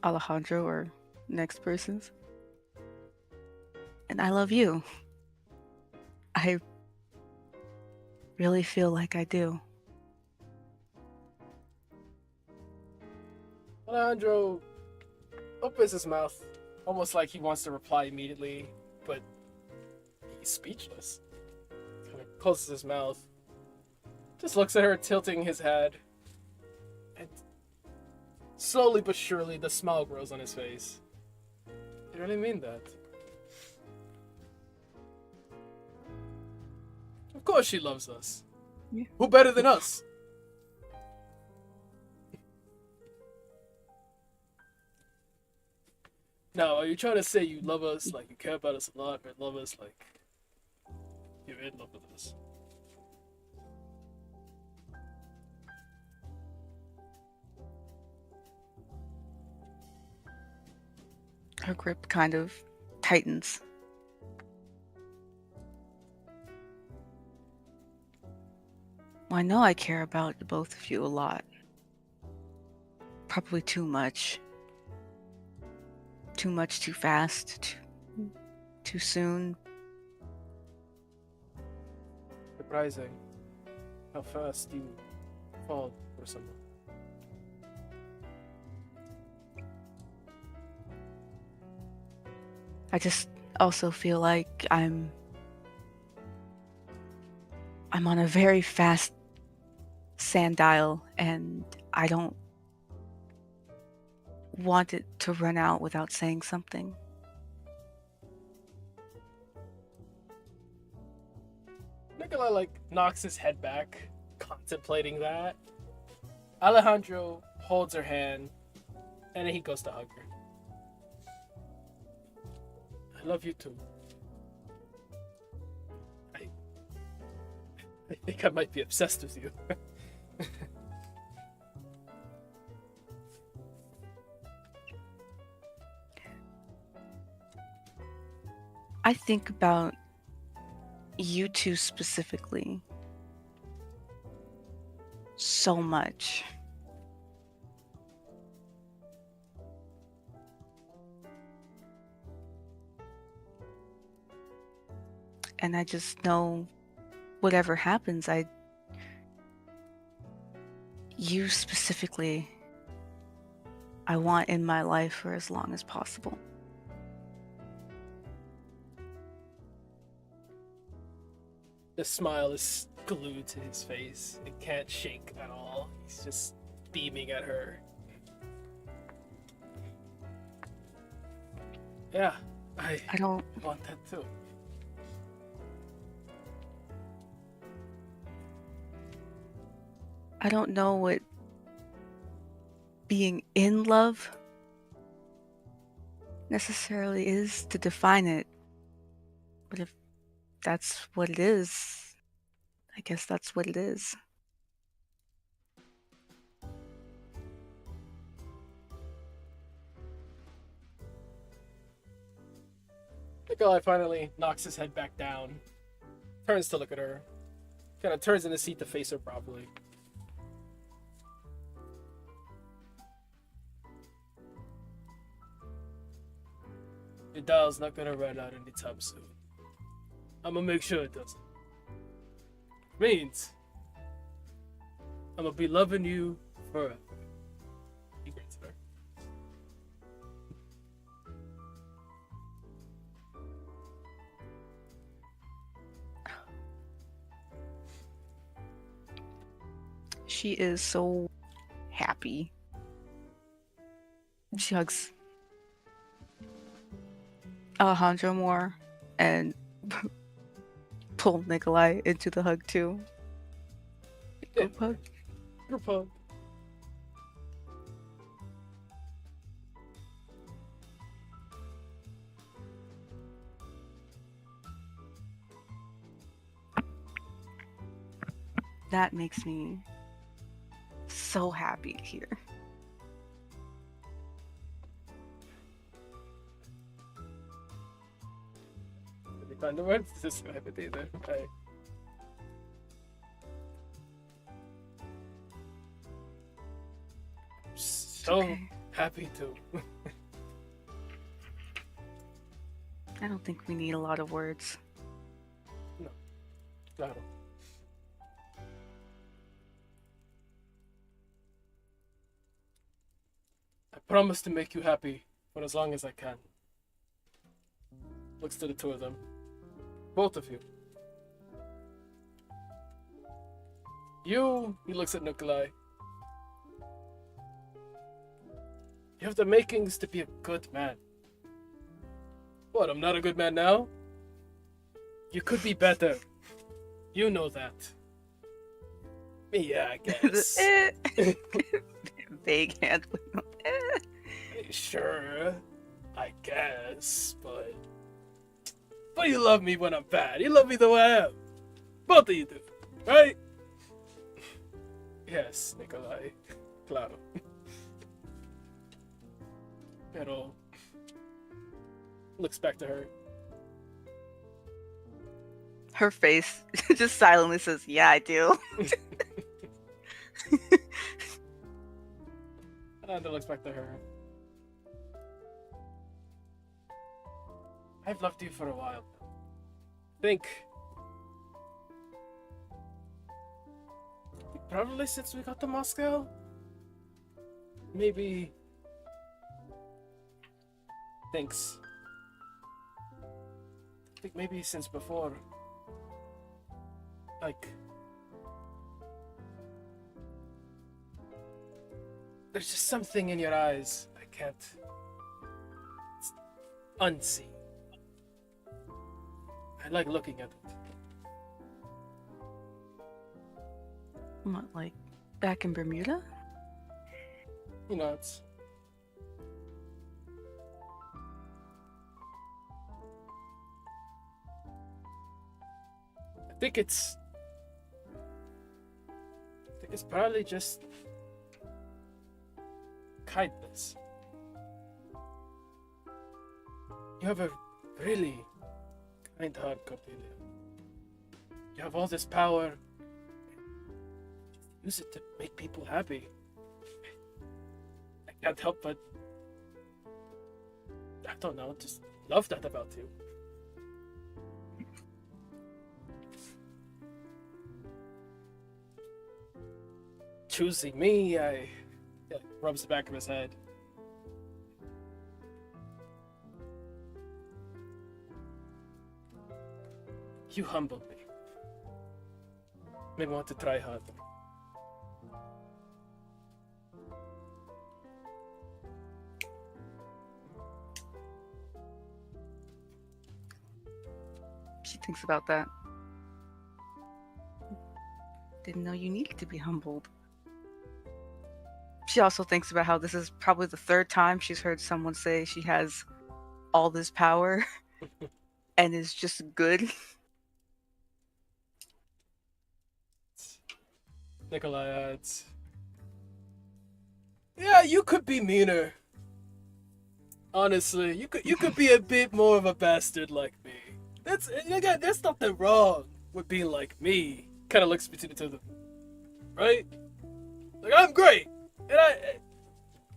Alejandro or next person's. And I love you. I really feel like I do. Alejandro opens his mouth, almost like he wants to reply immediately, but he's speechless. Kind of closes his mouth, just looks at her, tilting his head, and slowly but surely the smile grows on his face. You really mean that? Of course she loves us. Yeah. Who better than us? Now, are you trying to say you love us, like you care about us a lot, or love us like you're in love with us? Her grip kind of tightens. Well, I know I care about the both of you a lot. Probably too much. Too much, too fast, too soon. Surprising how fast you fall for someone. I just also feel like I'm on a very fast sand dial, and I don't want it to run out without saying something. Nikolai knocks his head back, contemplating that. Alejandro holds her hand, and then he goes to hug her. I love you too. I think I might be obsessed with you. I think about you two specifically so much. And I just know whatever happens, you specifically, I want in my life for as long as possible. The smile is glued to his face. It can't shake at all. He's just beaming at her. Yeah, I don't want that too. I don't know what being in love necessarily is to define it. But if that's what it is, I guess that's what it is. Nikolai finally knocks his head back down, turns to look at her, kind of turns in his seat to face her properly. Your dial's not gonna run out anytime soon. I'm gonna make sure it doesn't. Means I'm gonna be loving you forever. He grins at her. She is so happy. She hugs Alejandro more and pull Nikolai into the hug too. Group hug. Group hug. That makes me so happy to hear. Hindi ko ano words to describe it either. Okay. So Okay. happy too. I don't think we need a lot of words. No. Claro. I promise to make you happy for as long as I can. Looks to the two of them. Both of you. He looks at Nikolai. You have the makings to be a good man. What, I'm not a good man now? You could be better. You know that. Yeah, I guess. Vague hand. Sure, I guess, but you love me when I'm bad. You love me the way I am. Both of you do, right? Yes, Nikolai. Claro. Pero looks back to her. Her face just silently says, "Yeah, I do." And then looks back to her. I've loved you for a while. Think. Probably since we got to Moscow? Maybe. Thanks. I think maybe since before. Like. There's just something in your eyes I can't unsee. I like looking at it. What, like back in Bermuda? You know, it's. I think it's probably just kindness. You have a really kind heart, Cordelia. You have all this power. Use it to make people happy. I can't help but, I don't know, just love that about you. Choosing me, yeah, rubs the back of his head. You humbled me. Made me want to try harder. She thinks about that. Didn't know you needed to be humbled. She also thinks about how this is probably the third time she's heard someone say she has all this power and is just good. Nikolai adds, yeah, you could be meaner. Honestly, you could be a bit more of a bastard like me. There's nothing wrong with being like me. Kind of looks between the two of them, right? Like, I'm great, and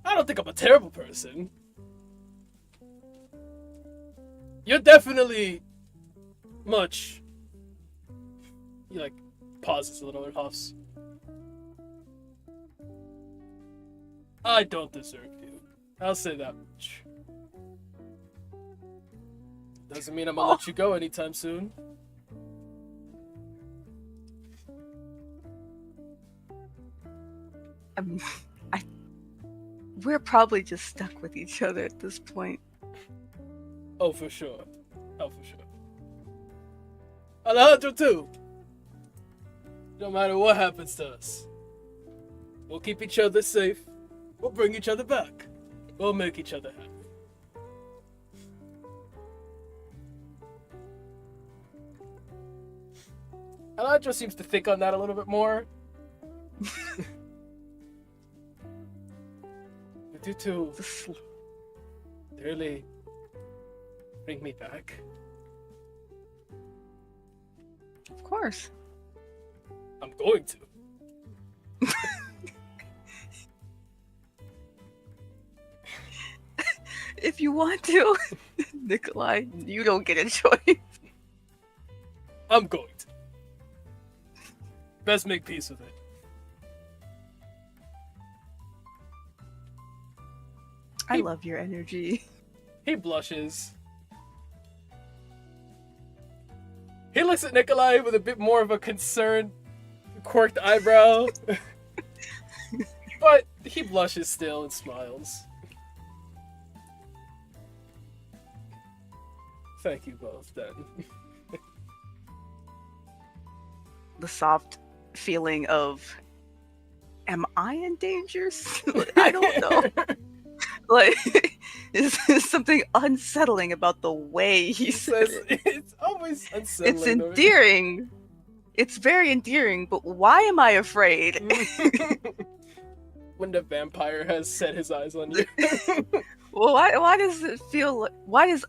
I don't think I'm a terrible person. You're definitely much. He like pauses a little and huffs. I don't deserve you. I'll say that much. Doesn't mean I'm gonna let you go anytime soon. We're probably just stuck with each other at this point. Oh, for sure. Oh, for sure. Alejandro, too. No matter what happens to us, we'll keep each other safe. We'll bring each other back. We'll make each other happy. Alejandro seems to think on that a little bit more. But you two really bring me back. Of course. I'm going to. If you want to. Nikolai, you don't get a choice. I'm going to. Best make peace with it. I love your energy. He blushes. He looks at Nikolai with a bit more of a concerned, quirked eyebrow. But he blushes still and smiles. Thank you both, then. The soft feeling of, am I in danger? I don't know. Like, is something unsettling about the way he says it. It's always unsettling. It's endearing. It's very endearing, but why am I afraid? When the vampire has set his eyes on you. Well, why does it feel? Why does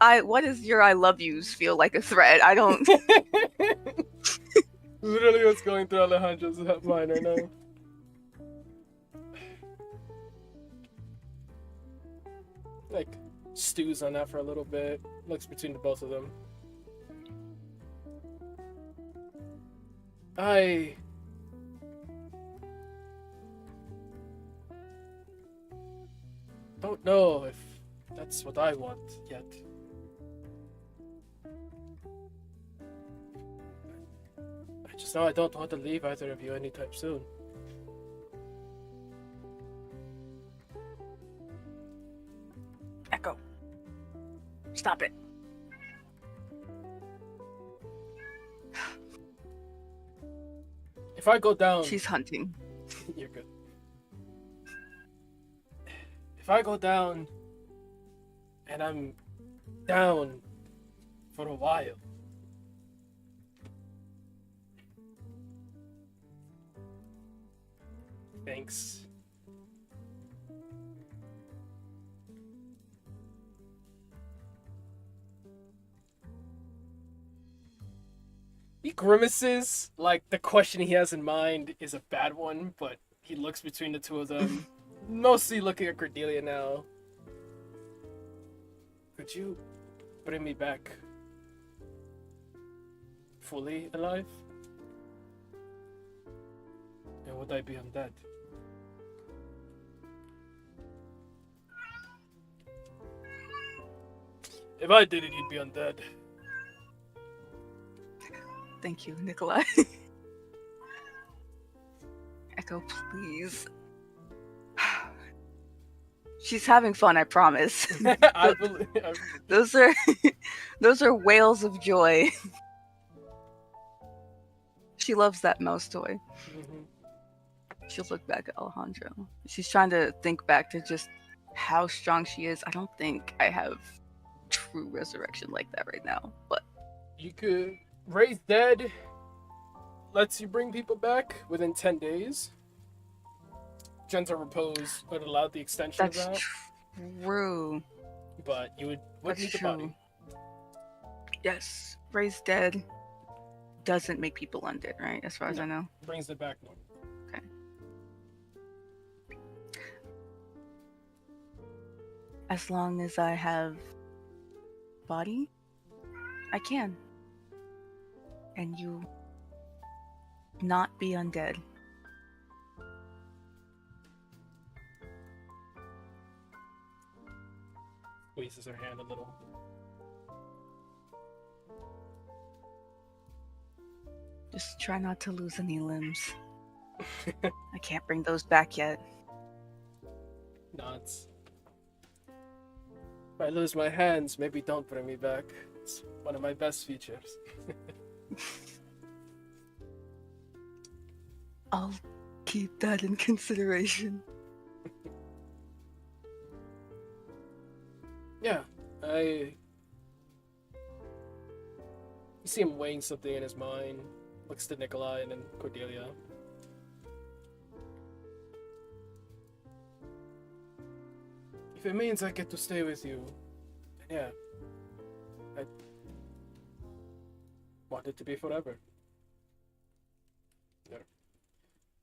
your I love yous feel like a threat? I don't. Literally, what's going through Alejandro's mind right now. Like, stews on that for a little bit. Looks between the both of them. I don't know if that's what I want yet. I just know I don't want to leave either of you anytime soon. Echo. Stop it. If I go down... She's hunting. You're good. If I go down and I'm down for a while, thanks. He grimaces like the question he has in mind is a bad one, but he looks between the two of them, mostly looking at Cordelia now. Could you bring me back fully alive? And would I be undead? If I did it, you'd be undead. Thank you, Nikolai. Echo, please. She's having fun, I promise. I believe. Those are wails of joy. She loves that mouse toy. Mhm. She'll look back at Alejandro. She's trying to think back to just how strong she is. I don't think I have true resurrection like that right now, but You could raise dead. Lets you bring people back within 10 days. Gentle repose would allow the extension that's of that, true. but you would That's need the true. body. Yes, raised dead doesn't make people undead, right? As far as No. I know. Brings it back more. As long as I have body, I can. And you not be undead. Squeezes her hand a little. Just try not to lose any limbs. I can't bring those back yet. Nods. If I lose my hands, maybe don't bring me back. It's one of my best features. I'll keep that in consideration. Yeah, you see him weighing something in his mind. Looks to Nikolai and then Cordelia. If it means I get to stay with you, then yeah. I want it to be forever. Yeah.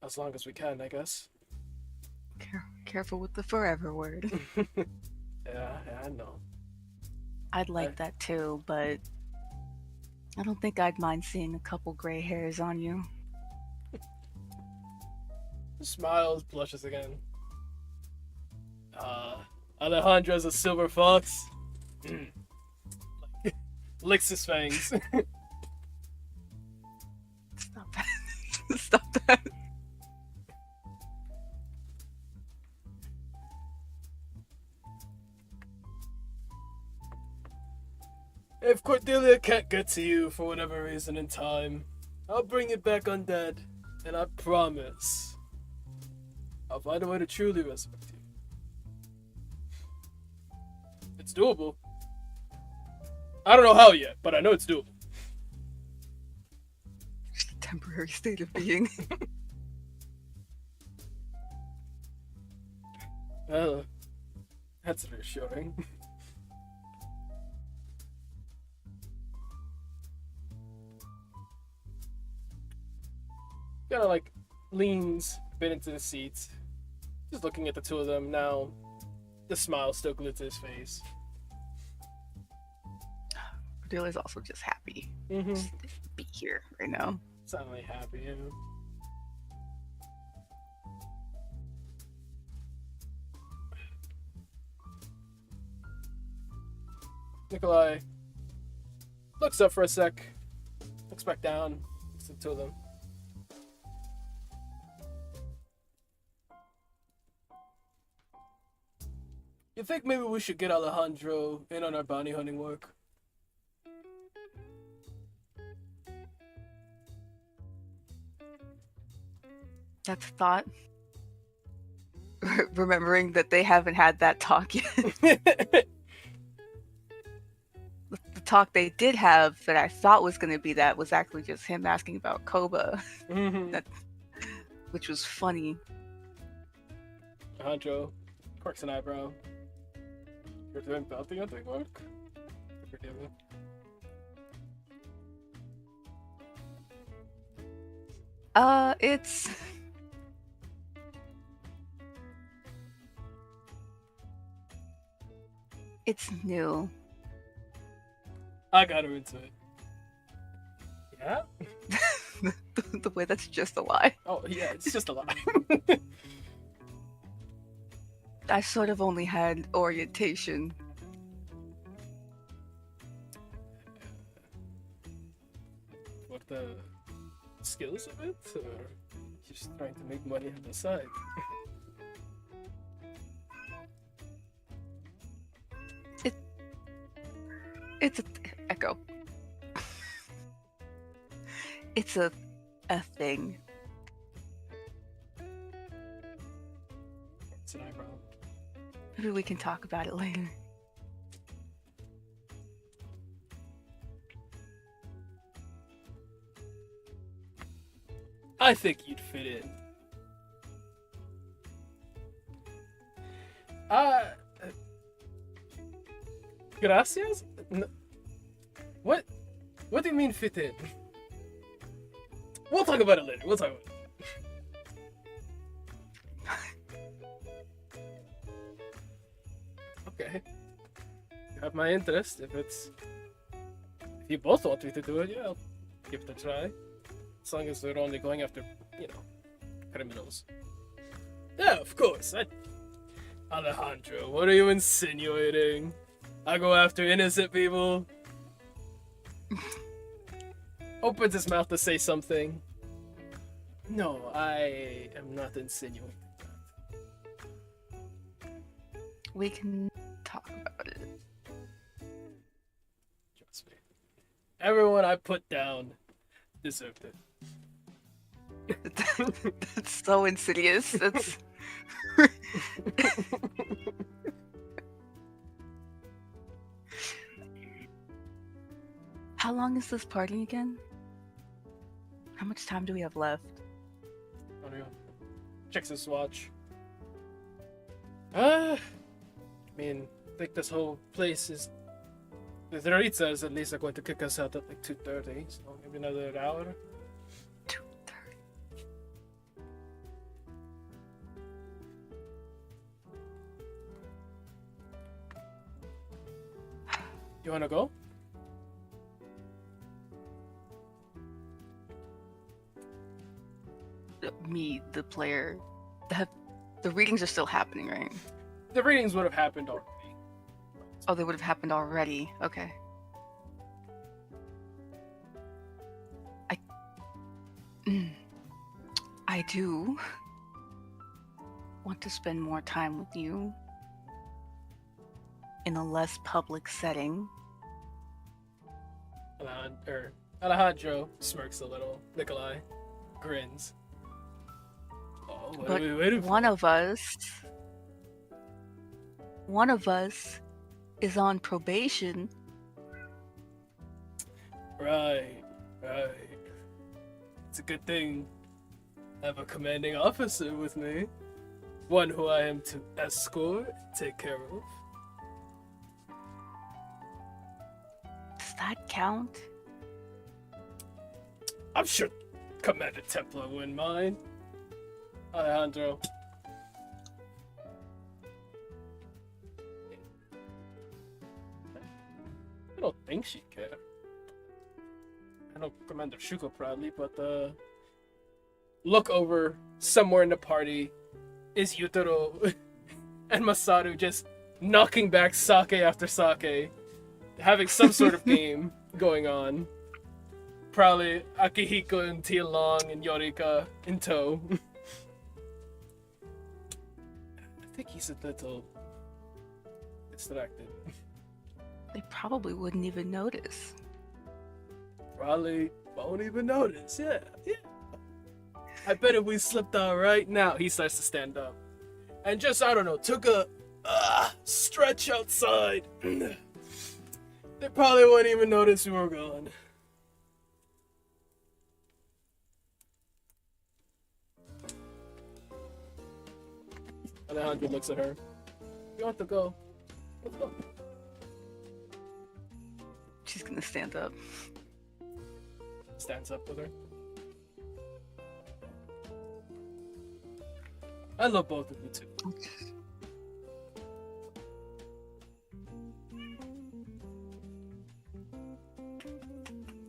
As long as we can, I guess. Careful with the forever word. Yeah, I know. I'd like that too, but I don't think I'd mind seeing a couple gray hairs on you. Smiles, blushes again. Alejandro's a silver fox. Licks his fangs. Stop that. Stop that. If Cordelia can't get to you for whatever reason in time, I'll bring it back undead, and I promise I'll find a way to truly resurrect you. It's doable. I don't know how yet, but I know it's doable. Just a temporary state of being. That's reassuring. Kind of like leans a bit into the seat, just looking at the two of them now. The smile still glued to his face. Cordelia's also just happy Mm-hmm. to be here right now. Sounding happy, you know. Nikolai looks up for a sec, looks back down, looks at the two of them. You think maybe we should get Alejandro in on our bounty hunting work? That's a thought. Remembering that they haven't had that talk yet. The talk they did have that I thought was going to be that was actually just him asking about Koba, Mm-hmm. which was funny. Alejandro quirks an eyebrow. You're doing bounty hunting work? Forgive me. It's new. I got her into it. Yeah? The way that's just a lie. Oh, yeah, it's just a lie. I sort of only had orientation. For the skills of it? Or just trying to make money on the side? It's a echo. It's a thing. It's an eyebrow. Maybe we can talk about it later. I think you'd fit in. Gracias? What? What do you mean fit in? We'll talk about it later. We'll talk about it. Okay. You have my interest. If you both want me to do it, yeah, I'll give it a try. As long as they're only going after, criminals. Yeah, of course. Alejandro, what are you insinuating? I go after innocent people. Opens his mouth to say something. No, I am not insinuating that. We can talk about it. Trust me. Everyone I put down deserved it. That's so insidious. That's How long is this party again? How much time do we have left? I don't know. Checks his watch. I think this whole place is... The Rita is at least going to kick us out at like 2:30, so maybe another hour. 2:30. You wanna go? me, the player. The readings are still happening, right? The readings would have happened already. Oh, they would have happened already. Okay. I do want to spend more time with you in a less public setting. Alejandro smirks a little. Nikolai grins. Oh, what But are we waiting for? one of us is on probation. Right. It's a good thing I have a commanding officer with me. One who I am to escort, take care of. Does that count? I'm sure Commander Templar wouldn't mind. Alejandro. I don't think she'd care. I know Commander Shuko probably, but look over somewhere in the party is Yutaro and Masaru just knocking back sake after sake, having some sort of game going on. Probably Akihiko and Tialong and Yorika in tow. I think he's a little distracted. They probably wouldn't even notice. Probably won't even notice. Yeah. I bet if we slipped out right now, he starts to stand up. And just, I don't know, took a stretch outside. They probably wouldn't even notice we were gone. Alejandro looks at her. You want to go? Let's go. She's gonna stand up. Stands up with her. I love both of you too.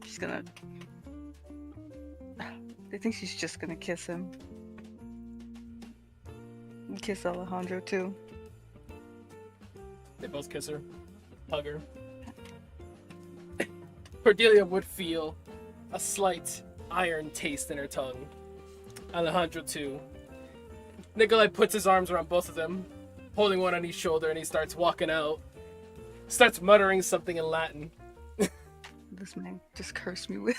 She's gonna... I think she's just gonna kiss him. And kiss Alejandro too. They both kiss her, hug her. Cordelia would feel a slight iron taste in her tongue. Alejandro too. Nikolai puts his arms around both of them, holding one on each shoulder, and he starts walking out. Starts muttering something in Latin. This man just cursed me with.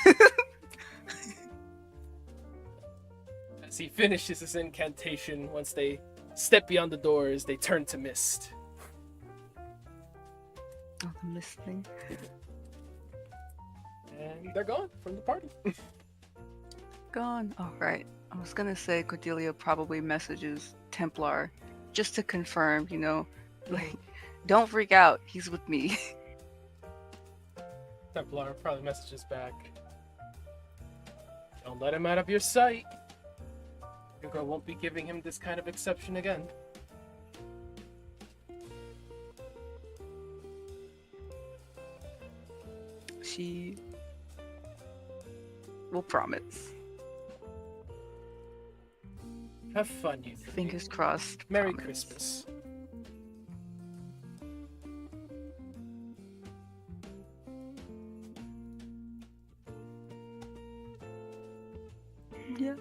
As he finishes his incantation, once they step beyond the doors, they turn to mist. Oh, the mist thing. And they're gone from the party. Gone. Oh, right. I was gonna say Cordelia probably messages Templar just to confirm, you know, like, don't freak out, he's with me. Templar probably messages back. Don't let him out of your sight. Your girl won't be giving him this kind of exception again. She will promise. Have fun, you three. Fingers crossed. Merry promise. Christmas. Yeah.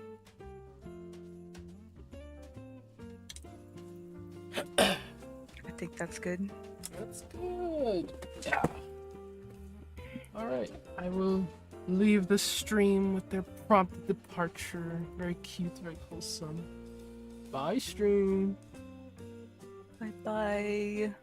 I think that's good. That's good. Yeah. Alright, I will leave the stream with their prompt departure. Very cute, very wholesome. Bye, stream. Bye bye.